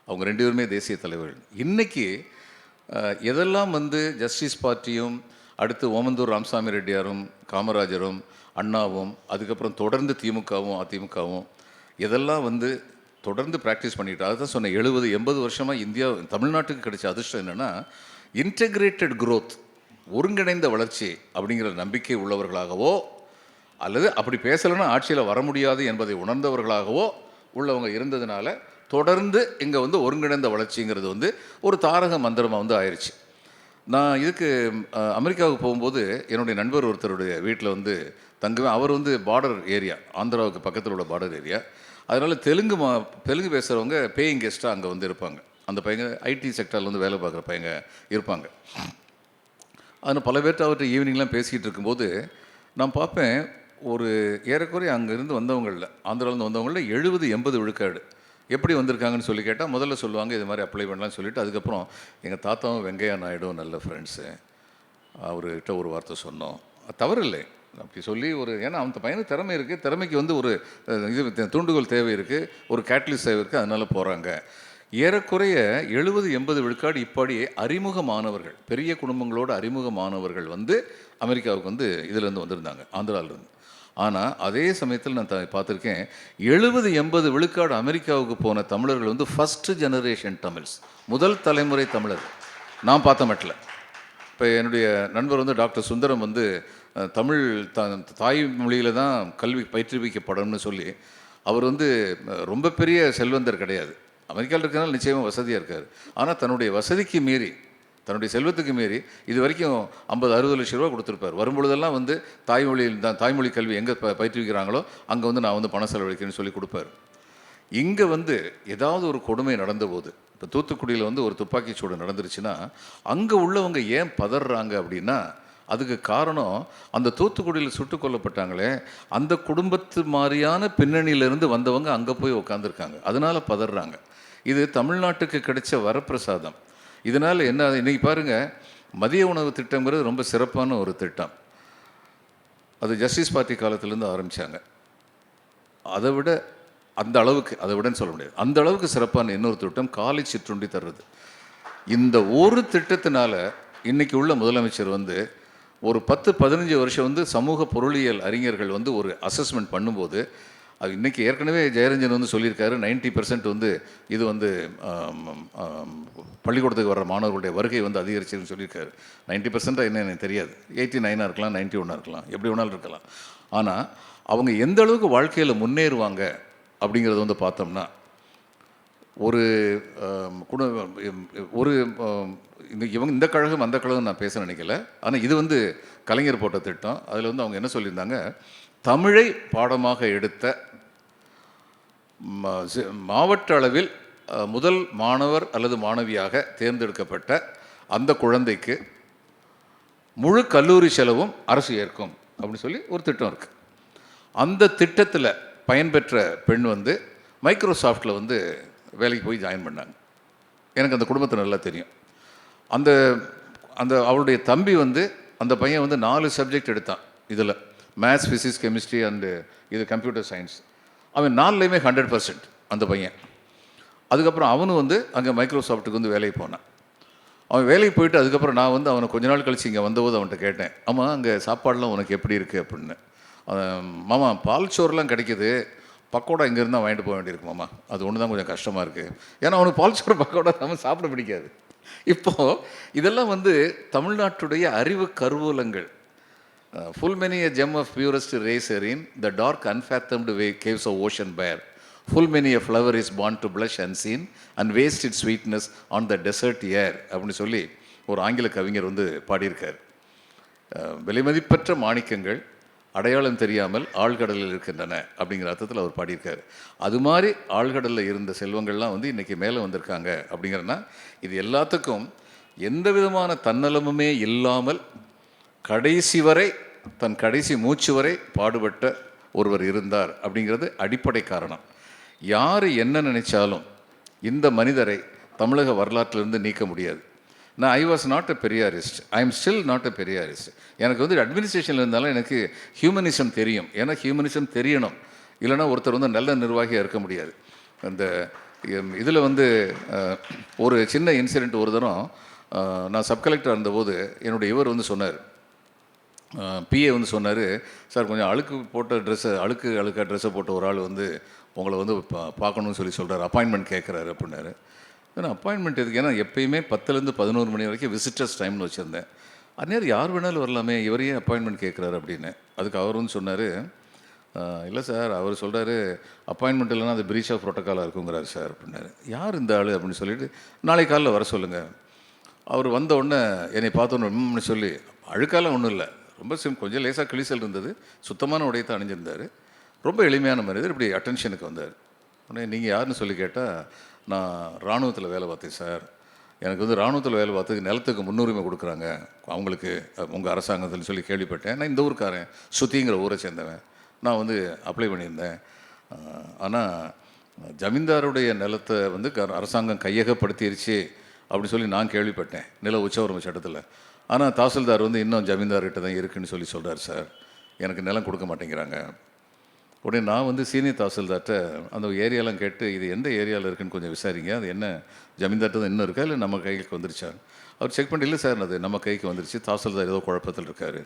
அவங்க 2 பேருமே தேசிய தலைவர்கள். இன்றைக்கி எதெல்லாம் வந்து ஜஸ்டிஸ் பார்ட்டியும் அடுத்து ஓமந்தூர் ராமசாமி ரெட்டியாரும் காமராஜரும் அண்ணாவும் அதுக்கப்புறம் தொடர்ந்து திமுகவும் அதிமுகவும் இதெல்லாம் வந்து தொடர்ந்து ப்ராக்டிஸ் பண்ணிட்டு, அதுதான் சொன்னேன், 70-80 வருஷமாக இந்தியா தமிழ்நாட்டுக்கு கிடைச்ச அதிர்ஷ்டம் என்னென்னா இன்டெகிரேட்டட் க்ரோத், ஒருங்கிணைந்த வளர்ச்சி அப்படிங்கிற நம்பிக்கை உள்ளவர்களாகவோ அல்லது அப்படி பேசலைன்னா ஆட்சியில் வர முடியாது என்பதை உணர்ந்தவர்களாகவோ உள்ளவங்க இருந்ததுனால தொடர்ந்து இங்கே வந்து ஒருங்கிணைந்த வளர்ச்சிங்கிறது வந்து ஒரு தாரக மந்திரமாக வந்து ஆயிடுச்சு. நான் இதுக்கு அமெரிக்காவுக்கு போகும்போது என்னுடைய நண்பர் ஒருத்தருடைய வீட்டில் வந்து தங்குவேன். அவர் வந்து பார்டர் ஏரியா, ஆந்திராவுக்கு பக்கத்தில் உள்ள பார்டர் ஏரியா. அதனால் தெலுங்கு பேசுகிறவங்க பேயிங் கெஸ்ட்டாக அங்கே வந்து இருப்பாங்க. அந்த பையங்க ஐடி செக்டரில் வந்து வேலை பார்க்குற பையங்க இருப்பாங்க. அதில் பல பேர்கிட்ட அவர்கிட்ட ஈவினிங்லாம் பேசிக்கிட்டு இருக்கும்போது நான் பார்ப்பேன், ஒரு ஏறக்குறைய அங்கேருந்து வந்தவங்களில், ஆந்திராவிலேருந்து வந்தவங்களில் 70-80 விழுக்காடு எப்படி வந்திருக்காங்கன்னு சொல்லி கேட்டால் முதல்ல சொல்லுவாங்க இது மாதிரி அப்ளை பண்ணலாம்னு சொல்லிவிட்டு, அதுக்கப்புறம் எங்கள் தாத்தாவும் வெங்கையா நாயுடும் நல்ல ஃப்ரெண்ட்ஸு, அவர்கிட்ட ஒரு வார்த்தை சொன்னோம், தவறு இல்லை அப்படி சொல்லி ஒரு, ஏன்னா அந்த பையனுக்கு திறமை இருக்குது, திறமைக்கு வந்து ஒரு இது தூண்டுகோல் தேவை இருக்குது, ஒரு கேட்டலிஸ்ட் தேவை இருக்குது, அதனால் போகிறாங்க. ஏறக்குறைய 70-80 விழுக்காடு இப்படி அறிமுகமானவர்கள், பெரிய குடும்பங்களோட அறிமுகமானவர்கள் வந்து அமெரிக்காவுக்கு வந்து இதிலேருந்து வந்திருந்தாங்க, ஆந்திராவிலேருந்து. ஆனால் அதே சமயத்தில் நான் பார்த்துருக்கேன், 70-80 விழுக்காடு அமெரிக்காவுக்கு போன தமிழர்கள் வந்து ஃபஸ்ட்டு ஜெனரேஷன் தமிழ்ஸ், முதல் தலைமுறை தமிழர் நான் பார்த்த மட்டில். இப்போ என்னுடைய நண்பர் வந்து டாக்டர் சுந்தரம் வந்து தமிழ் தாய்மொழியில் தான் கல்வி பயிற்றுவிக்கப்படணும்னு சொல்லி, அவர் வந்து ரொம்ப பெரிய செல்வந்தர் கிடையாது, அமெரிக்காவில் இருக்கிறனால நிச்சயமாக வசதியாக இருக்கார். ஆனால் தன்னுடைய வசதிக்கு மீறி, தன்னுடைய செல்வத்துக்கு மீறி இது வரைக்கும் 50-60 லட்ச ரூபா கொடுத்துருப்பார். வரும்பொழுதெல்லாம் வந்து தாய்மொழி கல்வி எங்கே பயிற்றுவிக்கிறாங்களோ அங்கே வந்து நான் வந்து பணம் செலவழிக்கிறேன்னு சொல்லி கொடுப்பார். இங்கே வந்து ஏதாவது ஒரு கொடுமை நடந்தபோது, இப்போ தூத்துக்குடியில் வந்து ஒரு துப்பாக்கி சூடு நடந்துருச்சுன்னா அங்கே உள்ளவங்க ஏன் பதறாங்க அப்படின்னா, அதுக்கு காரணம் அந்த தூத்துக்குடியில் சுட்டு கொல்லப்பட்டாங்களே அந்த குடும்பத்து மாதிரியான பின்னணியிலேருந்து வந்தவங்க அங்கே போய் உட்காந்துருக்காங்க, அதனால் பதறாங்க. இது தமிழ்நாட்டுக்கு கிடைச்ச வரப்பிரசாதம். இதனால் என்ன, இன்றைக்கி பாருங்கள், மதிய உணவு திட்டங்கிறது ரொம்ப சிறப்பான ஒரு திட்டம். அது ஜஸ்டிஸ் பார்ட்டி காலத்திலேருந்து ஆரம்பித்தாங்க. அதை விட அந்த அளவுக்கு, அதை விடன்னு சொல்ல முடியாது, அந்த அளவுக்கு சிறப்பான இன்னொரு திட்டம் காலை சிற்றுண்டி தர்றது. இந்த ஒரு திட்டத்தினால இன்றைக்கி உள்ள முதலமைச்சர் வந்து ஒரு 10-15 வருஷம் வந்து சமூக பொருளியல் அறிஞர்கள் வந்து ஒரு அசஸ்மெண்ட் பண்ணும்போது, அது இன்றைக்கி ஏற்கனவே ஜெயரஞ்சன் வந்து சொல்லியிருக்காரு, 90% வந்து இது வந்து பள்ளிக்கூடத்துக்கு வர்ற மாணவர்களுடைய வருகை வந்து அதிகரிச்சுன்னு சொல்லியிருக்காரு. 90% என்ன எனக்கு தெரியாது, 89 இருக்கலாம், 91 இருக்கலாம், எப்படி வேணாலும் இருக்கலாம். ஆனால் அவங்க எந்த அளவுக்கு வாழ்க்கையில் முன்னேறுவாங்க அப்படிங்கிறத வந்து பார்த்தோம்னா, ஒரு இந்த கழகம் அந்த கழகம் நான் பேச நினைக்கல, ஆனால் இது வந்து கலைஞர் போட்ட திட்டம். அதில் வந்து அவங்க என்ன சொல்லியிருந்தாங்க, தமிழை பாடமாக எடுத்த மாவட்ட அளவில் முதல் மாணவர் அல்லது மாணவியாக தேர்ந்தெடுக்கப்பட்ட அந்த குழந்தைக்கு முழு கல்லூரி செலவும் அரசு ஏற்கும் அப்படின்னு சொல்லி ஒரு திட்டம் இருக்குது. அந்த திட்டத்தில் பயன்பெற்ற பெண் வந்து மைக்ரோசாஃப்டில் வந்து வேலைக்கு போய் ஜாயின் பண்ணாங்க. எனக்கு அந்த குடும்பத்தை நல்லா தெரியும். அந்த அந்த அவளுடைய தம்பி வந்து, அந்த பையன் வந்து 4 சப்ஜெக்ட் எடுத்தான், இதில் மேத்ஸ், ஃபிசிக்ஸ், கெமிஸ்ட்ரி அண்டு இது கம்ப்யூட்டர் சயின்ஸ். அவன் 4லையுமே 100% அந்த பையன். அதுக்கப்புறம் அவனும் வந்து அங்கே மைக்ரோசாஃப்ட்டுக்கு வந்து வேலைக்கு போனான். அவன் வேலைக்கு போயிட்டு அதுக்கப்புறம் நான் வந்து அவனை கொஞ்ச நாள் கழிச்சு இங்கே வந்தபோது அவன்கிட்ட கேட்டேன், ஆமாம் அங்கே சாப்பாடெலாம் உனக்கு எப்படி இருக்குது அப்படின்னு. மாமா பால் சோறுலாம் கிடைக்கிது, பக்கோடா இங்கேருந்து தான் வாங்கிட்டு போக வேண்டியிருக்கு மாமா, அது ஒன்று தான் கொஞ்சம் கஷ்டமாக இருக்குது. ஏன்னா அவனுக்கு பால் சோறு பக்கோடா நம்ம சாப்பிட பிடிக்காது. இப்போது இதெல்லாம் வந்து தமிழ்நாட்டுடைய அறிவு கருவூலங்கள். full many a gem of purest ray serene, the dark unfathomed way caves of ocean bear. Full many a flower is born to blush unseen and waste its sweetness on the desert air அப்படின்னு சொல்லி ஒரு ஆங்கில கவிஞர் வந்து பாடியிருக்கார். விலைமதிப்பற்ற மாணிக்கங்கள் அடையாளம் தெரியாமல் ஆழ்கடலில் இருக்கின்றன அப்படிங்கிற அர்த்தத்தில் அவர் பாடியிருக்காரு. அது மாதிரி ஆழ்கடலில் இருந்த செல்வங்கள்லாம் வந்து இன்றைக்கி மேலே வந்திருக்காங்க. அப்படிங்கிறனா இது எல்லாத்துக்கும் எந்த விதமான தன்னலமுமே இல்லாமல் கடைசி வரை தன் கடைசி மூச்சு வரை பாடுபட்ட ஒருவர் இருந்தார் அப்படிங்கிறது அடிப்படை காரணம். யார் என்ன நினைச்சாலும் இந்த மனிதரை தமிழக வரலாற்றிலிருந்து நீக்க முடியாது. நான் I was not a Periyarist, I am still not a Periyarist. எனக்கு வந்து அட்மினிஸ்ட்ரேஷனில் இருந்தாலும் எனக்கு ஹியூமனிசம் தெரியும். ஏன்னா ஹியூமனிசம் தெரியணும், இல்லைனா ஒருத்தர் வந்து நல்ல நிர்வாகியாக இருக்க முடியாது. அந்த இதில் வந்து ஒரு சின்ன இன்சிடெண்ட். ஒரு தரம் நான் சப் கலெக்டர் இருந்தபோது என்னுடைய இவர் வந்து சொன்னார், பிஏ வந்து சொன்னார், சார் கொஞ்சம் அழுக்கு போட்ட ட்ரெஸ்ஸை அழுக்காக ட்ரெஸ்ஸை போட்ட ஒரு ஆள் வந்து உங்களை வந்து பார்க்கணும்னு சொல்லி சொல்கிறார், அப்பாயின்மெண்ட் கேட்குறாரு அப்படின்னாரு. ஏன்னா அப்பாயின்மெண்ட் எதுக்கு? ஏன்னா எப்பயுமே 10லேருந்து 11 மணி வரைக்கும் விசிட்டர்ஸ் டைம்னு வச்சுருந்தேன். அந்நேரம் யார் வேணாலும் வரலாமே, இவரையே அப்பாயின்மெண்ட் கேட்குறாரு அப்படின்னு. அதுக்கு அவர் வந்து சொன்னார், இல்லை சார், அவர் சொல்கிறாரு அப்பாயின்மெண்ட் இல்லைன்னா அது பிரீச் ஆஃப் ப்ரோட்டோக்காலாக இருக்குங்கிறாரு சார் அப்படின்னாரு. யார் இந்த ஆள் அப்படின்னு சொல்லிட்டு நாளைக்கு காலையில் வர சொல்லுங்கள். அவர் வந்த உடனே என்னை பார்த்தோன்னு சொல்லி, அழுக்காலாம் ஒன்றும் இல்லை, ரொம்ப கொஞ்சம் லேசாக கிழிசல் இருந்தது, சுத்தமான உடையத்தை அணிஞ்சிருந்தார், ரொம்ப எளிமையான மனிதர். இப்படி அட்டென்ஷனுக்கு வந்தார். உடனே நீங்கள் யாருன்னு சொல்லி கேட்டால், நான் இராணுவத்தில் வேலை பார்த்தேன் சார், எனக்கு வந்து இராணுவத்தில் வேலை பார்த்ததுக்கு நிலத்துக்கு முன்னுரிமை கொடுக்குறாங்க அவங்களுக்கு உங்கள் அரசாங்கத்தில் சொல்லி கேள்விப்பட்டேன். நான் இந்த ஊருக்காரன், சுத்திங்கிற ஊரை சேர்ந்தவன், நான் வந்து அப்ளை பண்ணியிருந்தேன். ஆனால் ஜமீன்தாருடைய நிலத்தை வந்து அரசாங்கம் கையகப்படுத்திடுச்சு அப்படின்னு சொல்லி நான் கேள்விப்பட்டேன் நில உச்சவரம்பு சட்டத்தில். ஆனால் தாசில்தார் வந்து இன்னும் ஜமீன்தார்கிட்ட தான் இருக்குதுன்னு சொல்லி சொல்கிறார் சார், எனக்கு நிலம் கொடுக்க மாட்டேங்கிறாங்க. உடனே நான் வந்து சீனியர் தாசில்தார்கிட்ட அந்த ஏரியாலாம் கேட்டு, இது எந்த ஏரியாவில் இருக்குதுன்னு கொஞ்சம் விசாரிங்க, அது என்ன ஜமீன்தார்கிட்ட தான் இன்னும் இருக்கா இல்லை நம்ம கைக்கு வந்துருச்சா? அவர் செக் பண்ணி, இல்லை சார் அது நம்ம கைக்கு வந்துருச்சு, தாசில்தார் ஏதோ குழப்பத்தில் இருக்கார்.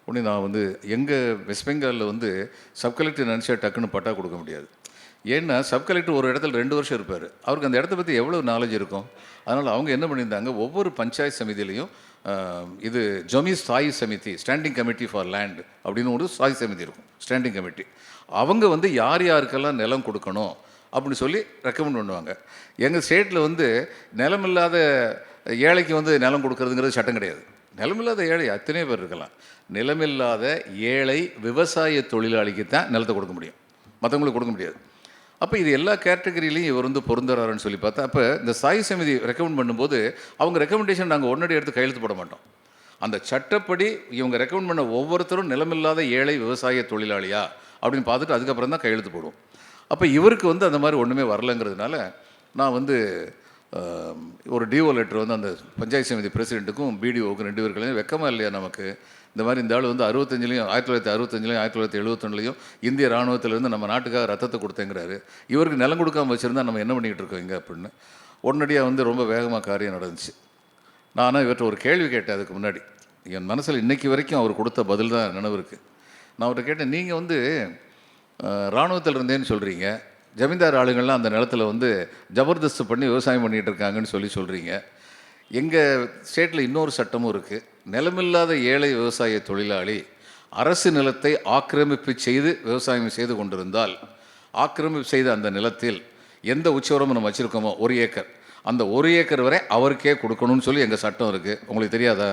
உடனே நான் வந்து எங்கள் வெஸ்ட் பெங்காலில் வந்து சப் கலெக்டர் நினச்சா டக்குன்னு பட்டா கொடுக்க முடியாது. ஏன்னா சப் கலெக்டர் ஒரு இடத்துல 2 வருஷம் இருப்பார், அவருக்கு அந்த இடத்த பற்றி எவ்வளோ நாலேஜ் இருக்கும். அதனால் அவங்க என்ன பண்ணியிருந்தாங்க, ஒவ்வொரு பஞ்சாயத்து சமிதியிலையும் இது ஜமி ஸ்தாயி சமிதி, ஸ்டாண்டிங் கமிட்டி ஃபார் லேண்ட் அப்படின்னு ஒரு ஸ்தாயி சமிதி இருக்கும், ஸ்டாண்டிங் கமிட்டி. அவங்க வந்து யார் யாருக்கெல்லாம் நிலம் கொடுக்கணும் அப்படின்னு சொல்லி ரெக்கமெண்ட் பண்ணுவாங்க. எங்கள் ஸ்டேட்டில் வந்து நிலமில்லாத ஏழைக்கு வந்து நிலம் கொடுக்கறதுங்கிறது சட்டம் கிடையாது. நிலமில்லாத ஏழை அத்தனை பேர் இருக்கலாம். நிலமில்லாத ஏழை விவசாய தொழிலாளிக்கு தான் நிலத்தை கொடுக்க முடியும், மற்றவங்களுக்கு கொடுக்க முடியாது. அப்போ இது எல்லா கேட்டகரியிலையும் இவர் வந்து பொருந்துறாருன்னு சொல்லி பார்த்தா, அப்போ இந்த ஸ்தாயி சமிதி ரெக்கமெண்ட் பண்ணும்போது அவங்க ரெக்கமெண்டேஷன் நாங்கள் உடனடி எடுத்து கையெழுத்து போட மாட்டோம். அந்த சட்டப்படி இவங்க ரெக்கமெண்ட் பண்ண ஒவ்வொருத்தரும் நிலமில்லாத ஏழை விவசாய தொழிலாளியா அப்படின்னு பார்த்துட்டு அதுக்கப்புறம் தான் கையெழுத்து போடுவோம். அப்போ இவருக்கு வந்து அந்த மாதிரி ஒன்றுமே வரலைங்கிறதுனால நான் வந்து ஒரு டிஓ லெட்டர் வந்து அந்த பஞ்சாயத்து சமிதி பிரசிடெண்ட்டுக்கும் பிடிஓவுக்கும் 2 பேருக்களையும் வெக்கமாக இல்லையா நமக்கு, இந்த மாதிரி இந்த ஆள் வந்து 65லையும் 1965லையும் 1971லையும் இந்திய இராணுவத்திலேருந்து நம்ம நாட்டுக்காக ரத்தத்தை கொடுத்தேங்கிறாரு, இவருக்கு நிலம் கொடுக்காமல் வச்சுருந்தா நம்ம என்ன பண்ணிக்கிட்டு இருக்கோம் இங்கே அப்படின்னு உடனடியாக வந்து ரொம்ப வேகமாக காரியம் நடந்துச்சு. நான் இவர்கிட்ட ஒரு கேள்வி கேட்டேன். அதுக்கு முன்னாடி என் மனசில் இன்றைக்கி வரைக்கும் அவர் கொடுத்த பதில் தான் நினைவு இருக்குது. நான் அவர்கிட்ட கேட்டேன், நீங்கள் வந்து இராணுவத்தில் இருந்தேன்னு சொல்கிறீங்க, ஜமீன்தார் ஆளுங்கள்லாம் அந்த நிலத்தில் வந்து ஜபர்தஸ்து பண்ணி விவசாயம் பண்ணிகிட்டு இருக்காங்கன்னு சொல்கிறீங்க. எங்கள் ஸ்டேட்டில் இன்னொரு சட்டமும் இருக்குது, நிலமில்லாத ஏழை விவசாய தொழிலாளி அரசு நிலத்தை ஆக்கிரமிப்பு செய்து விவசாயம் செய்து கொண்டிருந்தால், ஆக்கிரமிப்பு செய்த அந்த நிலத்தில் எந்த உச்சவரமும் நம்ம வச்சுருக்கோமோ 1 ஏக்கர், அந்த 1 ஏக்கர் வரை அவருக்கே கொடுக்கணும்னு சொல்லி எங்கள் சட்டம் இருக்குது. உங்களுக்கு தெரியாதா?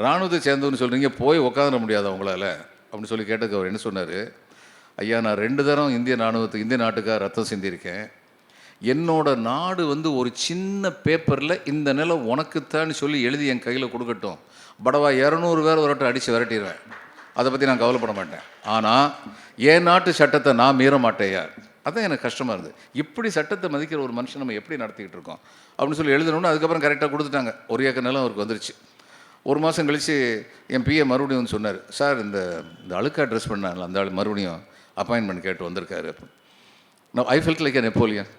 இராணுவத்தை சேர்ந்தவன்னு சொல்கிறீங்க, போய் உட்காந்துட முடியாதா உங்களால் அப்படின்னு சொல்லி கேட்டதுக்கு அவர் என்ன சொன்னார், ஐயா நான் 2 தரம் இந்திய நாட்டுக்காக ரத்தம் சிந்தியிருக்கேன், என்னோட நாடு வந்து ஒரு சின்ன பேப்பரில் இந்த நிலம் உனக்குத்தான்னு சொல்லி எழுதி என் கையில் கொடுக்கட்டும், படவா 200 பேர் வரட்டும் அடித்து விரட்டிடுவேன், அதை பற்றி நான் கவலைப்பட மாட்டேன், ஆனால் என் நாட்டு சட்டத்தை நான் மீற மாட்டேயா. அதான் எனக்கு கஷ்டமாக இருந்தது. இப்படி சட்டத்தை மதிக்கிற ஒரு மனுஷன் நம்ம எப்படி நடத்திக்கிட்டு இருக்கோம் அப்படின்னு சொல்லி எழுதணும்னு அதுக்கப்புறம் கரெக்டாக கொடுத்துட்டாங்க. 1 ஏக்கர் நிலம் அவருக்கு வந்துருச்சு. 1 மாதம் கழித்து என் பிஏ மறுபடியும் வந்து சொன்னார், சார் இந்த அழுக்காக ட்ரெஸ் பண்ணாங்களா அந்த ஆள் மறுபடியும் அப்பாயின்மெண்ட் கேட்டு வந்திருக்காரு. அப்போ நான் ஐ ஃபெல்ட் லைக் நெப்போலியன்,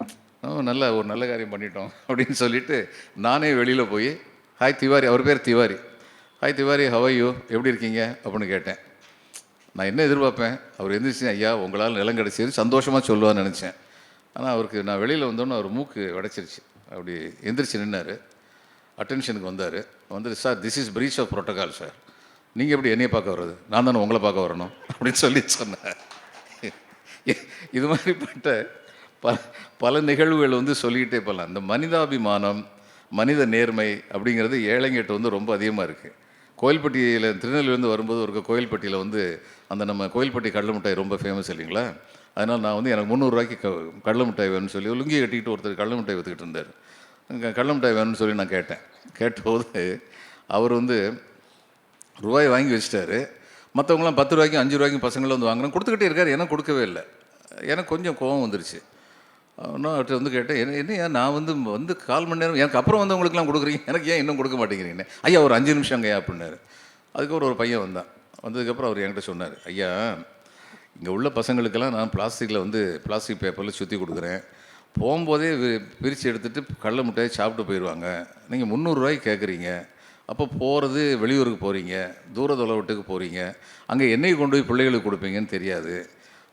ஒரு நல்ல காரியம் பண்ணிட்டோம் அப்படின்னு சொல்லிவிட்டு நானே வெளியில் போய் ஹாய் திவாரி, அவர் பேர் Tiwari. Hi Tiwari, how you, எப்படி இருக்கீங்க அப்படின்னு கேட்டேன். நான் என்ன எதிர்பார்ப்பேன், அவர் எந்திரிச்சு ஐயா உங்களால் நிலம் கிடச்சிது சந்தோஷமாக சொல்லுவான்னு நினச்சேன். ஆனால் அவருக்கு நான் வெளியில் வந்தோன்னே அவர் மூக்கு உடைச்சிருச்சு. அப்படி எந்திரிச்சு நின்னார், அட்டென்ஷனுக்கு வந்தார். வந்துட்டு sir this is breach of protocol sir, நீங்கள் எப்படி என்னையை பார்க்க வர்றது, நான் தானே உங்களை பார்க்க வரணும் அப்படின்னு சொல்லி சொன்னார். இது மாதிரிப்பட்ட பல நிகழ்வுகள் வந்து சொல்லிக்கிட்டே போகலாம். இந்த மனிதாபிமானம், மனித நேர்மை அப்படிங்கிறது ஏழைங்கிட்ட வந்து ரொம்ப அதிகமாக இருக்குது. கோயில்பட்டியில் திருநெல்வேலியிலேருந்து வரும்போது ஒரு கோயில்பட்டியில் வந்து அந்த நம்ம கோயில்பட்டி கடலை மிட்டாய் ரொம்ப ஃபேமஸ் இல்லைங்களா. அதனால் நான் வந்து எனக்கு 300 ரூபாய்க்கு கடலை மிட்டாய் வேணும்னு சொல்லி லுங்கி கட்டிக்கிட்டு ஒருத்தர் கடலை மிட்டாய் விற்றுக்கிட்டு இருந்தார். கடலை மிட்டாய் வேணும்னு சொல்லி நான் கேட்டபோது அவர் வந்து ரூபாய் வாங்கி வச்சிட்டாரு. மற்றவங்களாம் 10 ரூபாய்க்கும் 5 ரூபாய்க்கும் பசங்களும் வந்து வாங்கினா கொடுத்துக்கிட்டே இருக்கார். எனக்கு கொடுக்கவே இல்லை. எனக்கு கொஞ்சம் கோபம் வந்துருச்சு. நான் அவர்கிட்ட வந்து கேட்டேன், என்னையா நான் வந்து 1/4 மணி நேரம் எனக்கு அப்புறம் வந்தவங்களுக்குலாம் கொடுக்குறீங்க, எனக்கு ஏன் இன்னும் கொடுக்க மாட்டேங்கிறீங்க? ஐயா ஒரு 5 நிமிஷங்கய்யா அப்படின்னாரு. அதுக்கப்புறம் ஒரு பையன் வந்ததுக்கப்புறம் அவர் என்கிட்ட சொன்னார், ஐயா இங்கே உள்ள பசங்களுக்கெல்லாம் நான் பிளாஸ்டிக் பேப்பரில் சுற்றி கொடுக்குறேன், போகும்போதே பிரித்து எடுத்துகிட்டு கடலை மிட்டாயை சாப்பிட்டு போயிடுவாங்க. நீங்கள் 300 ரூபாய்க்கு கேட்குறீங்க. அப்போ போகிறது வெளியூருக்கு போகிறீங்க, தூர தொலைவட்டுக்கு போகிறீங்க, அங்கே எண்ணெய் கொண்டு போய் பிள்ளைகளுக்கு கொடுப்பீங்கன்னு தெரியாது.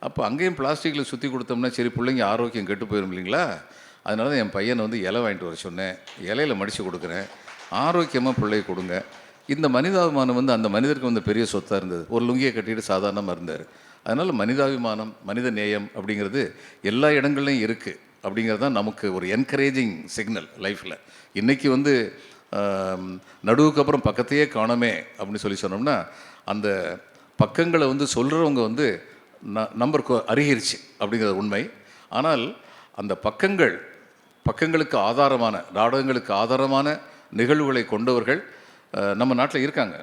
அப்போ அங்கேயும் பிளாஸ்டிக்கில் சுற்றி கொடுத்தோம்னா சரி பிள்ளைங்க ஆரோக்கியம் கெட்டு போயிடும் இல்லைங்களா. அதனால தான் என் பையனை வந்து இலை வாங்கிட்டு வர சொன்னேன், இலையில் மடித்து கொடுக்குறேன், ஆரோக்கியமாக பிள்ளை கொடுங்க. இந்த மனிதாபிமானம் வந்து அந்த மனிதருக்கு வந்து பெரிய சொத்தாக இருந்தது. ஒரு லுங்கியை கட்டிட்டு சாதாரணமாக இருந்தார். அதனால் மனிதாபிமானம், மனித நேயம் அப்படிங்கிறது எல்லா இடங்கள்லையும் இருக்குது. அப்படிங்கிறது தான் நமக்கு ஒரு என்கரேஜிங் சிக்னல் லைஃப்பில். இன்றைக்கி வந்து நடுவுக்கு அப்புறம் பக்கத்தையே காணோமே அப்படின்னு சொல்லி சொன்னோம்னா, அந்த பக்கங்களை வந்து சொல்கிறவங்க வந்து நம்பருக்கு அருகிருச்சு அப்படிங்கிறது உண்மை. ஆனால் அந்த பக்கங்களுக்கு ஆதாரமான, நாடகங்களுக்கு ஆதாரமான நிகழ்வுகளை கொண்டவர்கள் நம்ம நாட்டில் இருக்காங்க,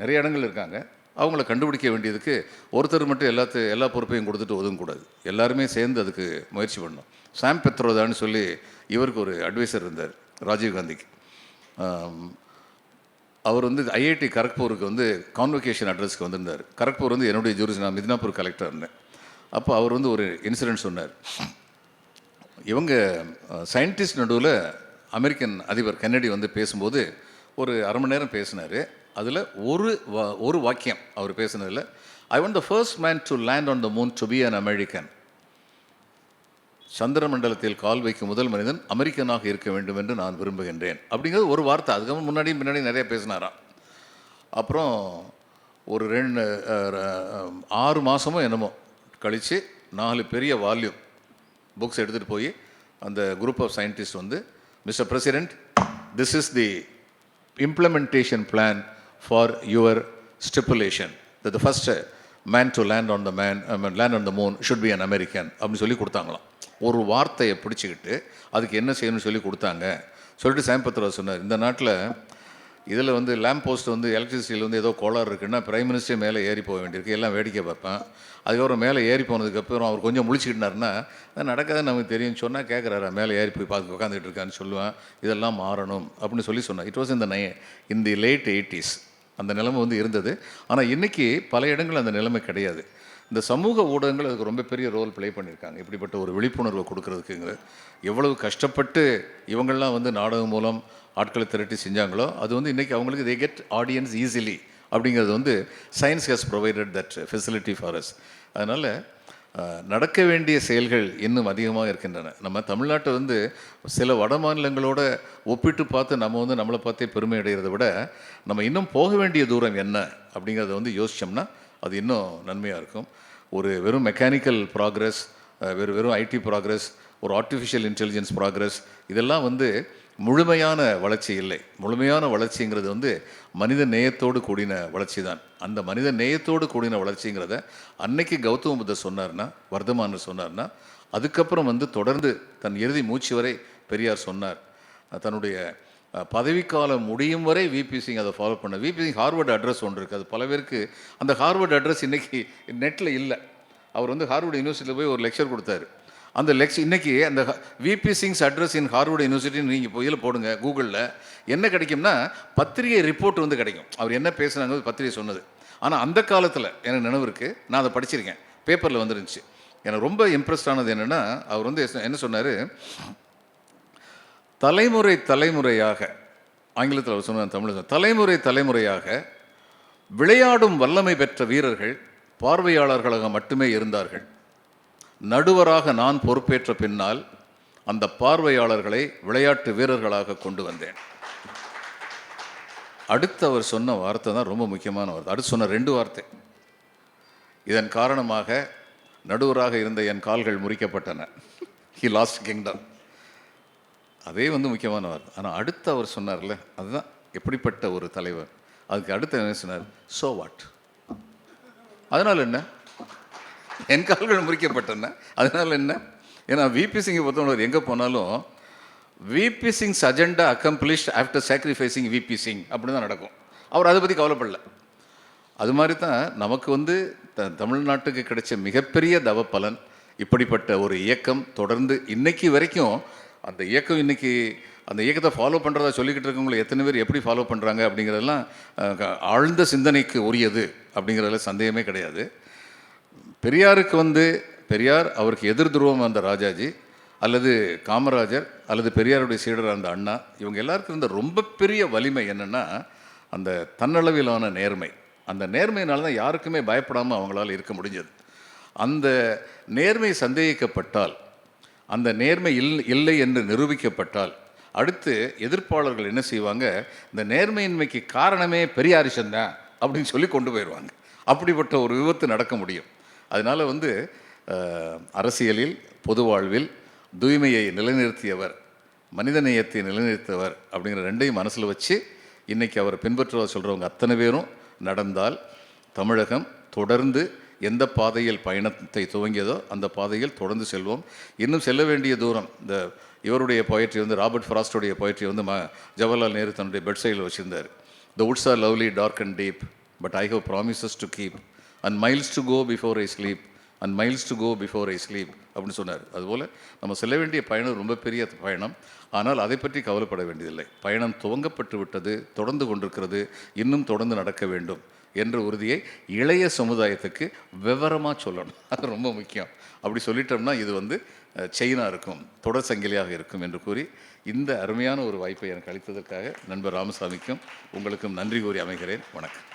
நிறைய இடங்கள் இருக்காங்க. அவங்கள கண்டுபிடிக்க வேண்டியதுக்கு ஒருத்தர் மட்டும் எல்லா பொறுப்பையும் கொடுத்துட்டு ஒதுங்கக்கூடாது. எல்லாருமே சேர்ந்து அதுக்கு முயற்சி பண்ணணும். சாம் பெத்ரோதான்னு சொல்லி இவருக்கு ஒரு அட்வைசர் இருந்தார், ராஜீவ்காந்திக்கு. அவர் வந்து ஐஐடி கரக்பூருக்கு வந்து கான்வொகேஷன் அட்ரஸ்க்கு வந்திருந்தார். கரக்பூர் வந்து என்னுடைய ஜூரிஸ், நான் மிதினாப்பூர் கலெக்டர் இருந்தேன். அப்போ அவர் வந்து ஒரு இன்சிடென்ட் சொன்னார். இவங்க சயின்டிஸ்ட் நடுவில் அமெரிக்கன் அதிபர் கென்னடி வந்து பேசும்போது ஒரு 1/2 மணி நேரம் பேசினார். அதில் ஒரு வாக்கியம் அவர் பேசினதில், I want the first man to land on the moon to be an American. சந்திர மண்டலத்தில் கால் வைக்கும் முதல் மனிதன் அமெரிக்கனாக இருக்க வேண்டும் என்று நான் விரும்புகின்றேன் அப்படிங்கிறது ஒரு வார்த்தை. அதுக்கு முன்னாடி நிறைய பேசினாராம். அப்புறம் ஒரு 6 மாதமோ என்னமோ கழித்து 4 பெரிய வால்யூம் புக்ஸ் எடுத்துகிட்டு போய் அந்த குரூப் ஆஃப் சயின்டிஸ்ட் வந்து, mister president, this is the implementation plan for your stipulation that the first man to land on the moon should be an American அப்படின்னு சொல்லி கொடுத்தாங்களாம். ஒரு வார்த்தையை பிடிச்சிக்கிட்டு அதுக்கு என்ன செய்யணும்னு சொல்லி கொடுத்தாங்க. சொல்லிட்டு சாம் பெத்ரோதா சொன்னார், இந்த நாட்டில் இதில் வந்து லேம்ப் போஸ்ட் வந்து எலக்ட்ரிசிட்டியில் வந்து ஏதோ கோளாறு இருக்குன்னா பிரைம் மினிஸ்டர் மேலே ஏறி போக வேண்டியிருக்கு, எல்லாம் வேடிக்கை பார்ப்பேன். அதுக்கப்புறம் மேலே ஏறி போனதுக்கப்புறம் அவர் கொஞ்சம் முழிச்சுக்கிட்டாருன்னா நடக்காது நமக்கு தெரியும் சொன்னால் கேட்குறாரா, மேலே ஏறி போய் பார்த்து உட்காந்துக்கிட்டு இருக்கான்னு சொல்லுவேன். இதெல்லாம் மாறணும் அப்படின்னு சொல்லி சொன்னார். It was in the late 80s அந்த நிலைமை வந்து இருந்தது. ஆனால் இன்றைக்கி பல இடங்கள் அந்த நிலைமை கிடையாது. இந்த சமூக ஊடகங்கள் அதுக்கு ரொம்ப பெரிய ரோல் ப்ளே பண்ணியிருக்காங்க. இப்படிப்பட்ட ஒரு விழிப்புணர்வை கொடுக்கறதுக்குங்கிற எவ்வளவு கஷ்டப்பட்டு இவங்கள்லாம் வந்து நாடகம் மூலம் ஆட்களை திரட்டி செஞ்சாங்களோ அது வந்து இன்றைக்கி அவங்களுக்கு they get audience easily அப்படிங்கிறது வந்து science has provided that facility for us. அதனால் நடக்க வேண்டிய செயல்கள் இன்னும் அதிகமாக இருக்கின்றன. நம்ம தமிழ்நாட்டை வந்து சில வட மாநிலங்களோட ஒப்பிட்டு பார்த்து நம்ம வந்து நம்மளை பார்த்தே பெருமை அடைகிறத விட நம்ம இன்னும் போக வேண்டிய தூரம் என்ன அப்படிங்கிறத வந்து யோசித்தோம்னா அது இன்னும் நன்மையாக இருக்கும். ஒரு வெறும் மெக்கானிக்கல் ப்ராக்ரஸ், வெறும் ஐடி ப்ராக்ரஸ், ஒரு ஆர்டிஃபிஷியல் இன்டெலிஜென்ஸ் ப்ராக்ரஸ், இதெல்லாம் வந்து முழுமையான வளர்ச்சி இல்லை. முழுமையான வளர்ச்சிங்கிறது வந்து மனித நேயத்தோடு கூடின வளர்ச்சி தான். அந்த மனித நேயத்தோடு கூடின வளர்ச்சிங்கிறத அன்னைக்கு கௌதம புத்தர் சொன்னார்னா, வர்தமானர் சொன்னார்னா, அதுக்கப்புறம் வந்து தொடர்ந்து தன் இறுதி மூச்சு வரை பெரியார் சொன்னார். தன்னுடைய பதவிக்காலம் முடியும் வரை விபி சிங் அதை ஃபாலோ பண்ண. விபி சிங் ஹார்வர்டு அட்ரஸ் ஒன்று இருக்குது, அது பல பேருக்கு அந்த ஹார்வர்டு அட்ரஸ் இன்றைக்கி நெட்டில் இல்லை. அவர் வந்து ஹார்வர்டு யூனிவர்சிட்டியில் போய் ஒரு லெக்சர் கொடுத்தாரு. அந்த இன்றைக்கி அந்த விபி சிங்ஸ் அட்ரஸ் இன் ஹார்வர்டு யூனிவர்சிட்டின்னு நீங்கள் போய் இதில் போடுங்க கூகுளில், என்ன கிடைக்கும்னா பத்திரிகை ரிப்போர்ட் வந்து கிடைக்கும், அவர் என்ன பேசுனாங்க பத்திரிகை சொன்னது. ஆனால் அந்த காலத்தில் எனக்கு நினைவு இருக்குது, நான் அதை படிச்சிருக்கேன், பேப்பரில் வந்துருந்துச்சு. எனக்கு ரொம்ப இம்ப்ரெஸ்ட் ஆனது என்னென்னா, அவர் வந்து என்ன சொன்னார், தலைமுறையாக ஆங்கிலத்தில் அவர் சொன்னார், தமிழ் தலைமுறை தலைமுறையாக விளையாடும் வல்லமை பெற்ற வீரர்கள் பார்வையாளர்களாக மட்டுமே இருந்தார்கள். நடுவராக நான் பொறுப்பேற்ற பின்னால் அந்த பார்வையாளர்களை விளையாட்டு வீரர்களாக கொண்டு வந்தேன். அடுத்து அவர் சொன்ன வார்த்தை தான் ரொம்ப முக்கியமான வார்த்தை. அடுத்து சொன்ன 2 வார்த்தை. இதன் காரணமாக நடுவராக இருந்த என் கால்கள் முறிக்கப்பட்டன. He lost kingdom. அதே முக்கியமான வார்த்தை. ஆனால் அடுத்து அவர் சொன்னார்ல, அதுதான் எப்படிப்பட்ட ஒரு தலைவர். அதுக்கு அடுத்து என்ன சொன்னார்? சோ வாட், அதனால் என்ன, என் கால்கள் முறிக்கப்பட்டன, அதனால் என்ன. ஏன்னா விபி சிங்கை பொறுத்தவரை எங்கே போனாலும் VP Singh's agenda accomplished after sacrificing VP Singh அப்படி தான் நடக்கும். அவர் அதை பற்றி கவலைப்படல. அது மாதிரி தான் நமக்கு தமிழ்நாட்டுக்கு கிடைச்ச மிகப்பெரிய தவ பலன் இப்படிப்பட்ட ஒரு இயக்கம் தொடர்ந்து இன்னைக்கு வரைக்கும். அந்த இயக்கம் இன்னைக்கு அந்த இயக்கத்தை ஃபாலோ பண்ணுறதா சொல்லிக்கிட்டு இருக்கவங்களை எத்தனை பேர் எப்படி ஃபாலோ பண்ணுறாங்க அப்படிங்கிறதெல்லாம் ஆழ்ந்த சிந்தனைக்கு உரியது அப்படிங்கிறதுல சந்தேகமே கிடையாது. பெரியாருக்கு பெரியார் அவருக்கு எதிர் துருவம் அந்த ராஜாஜி அல்லது காமராஜர் அல்லது பெரியாருடைய சீடர் அந்த அண்ணா, இவங்க எல்லாருக்கும் இருந்த ரொம்ப பெரிய வலிமை என்னென்னா அந்த தன்னளவிலான நேர்மை. அந்த நேர்மையினால தான் யாருக்குமே பயப்படாமல் அவங்களால இருக்க முடிஞ்சது. அந்த நேர்மை சந்தேகிக்கப்பட்டால், அந்த நேர்மை இல்லை என்று நிரூபிக்கப்பட்டால், அடுத்து எதிர்ப்பாளர்கள் என்ன செய்வாங்க, இந்த நேர்மையின்மைக்கு காரணமே பெரியாரிசன் தான் அப்படின்னு சொல்லி கொண்டு போயிடுவாங்க. அப்படிப்பட்ட ஒரு விபத்து நடக்க முடியும். அதனால் அரசியலில் பொது வாழ்வில் தூய்மையை நிலைநிறுத்தியவர், மனிதநேயத்தை நிலைநிறுத்தியவர் அப்படிங்கிற 2ஐயும் மனசில் வச்சு இன்றைக்கி அவரை பின்பற்றுவதாக சொல்கிறவங்க அத்தனை பேரும் நடந்தால் தமிழகம் தொடர்ந்து எந்த பாதையில் பயணத்தை துவங்கியதோ அந்த பாதையில் தொடர்ந்து செல்வோம். இன்னும் செல்ல வேண்டிய தூரம். இவருடைய பொயட்ரி ராபர்ட் ஃப்ராஸ்டோடைய பொயட்ரி ஜவஹர்லால் நேரு தன்னுடைய பெட் சைடில் வச்சுருந்தார். The woods are lovely, dark and deep, but I have promises to keep, and miles to go before I sleep, and miles to go before I sleep அப்படின்னு சொன்னார். அதுபோல் நம்ம செல்ல வேண்டிய பயணம் ரொம்ப பெரிய பயணம். ஆனால் அதை பற்றி கவலைப்பட வேண்டியதில்லை. பயணம் துவங்கப்பட்டு விட்டது, தொடர்ந்து கொண்டிருக்கிறது, இன்னும் தொடர்ந்து நடக்க வேண்டும் என்ற உறுதியை இளைய சமுதாயத்துக்கு விவரமாக சொல்லணும். அது ரொம்ப முக்கியம். அப்படி சொல்லிட்டோம்னா இது செயினாக இருக்கும், தொடர் சங்கிலியாக இருக்கும் என்று கூறி இந்த அருமையான ஒரு வாய்ப்பை எனக்கு அளித்ததற்காக நண்பர் ராமசாமிக்கும் உங்களுக்கும் நன்றி கூறி அமைகிறேன். வணக்கம்.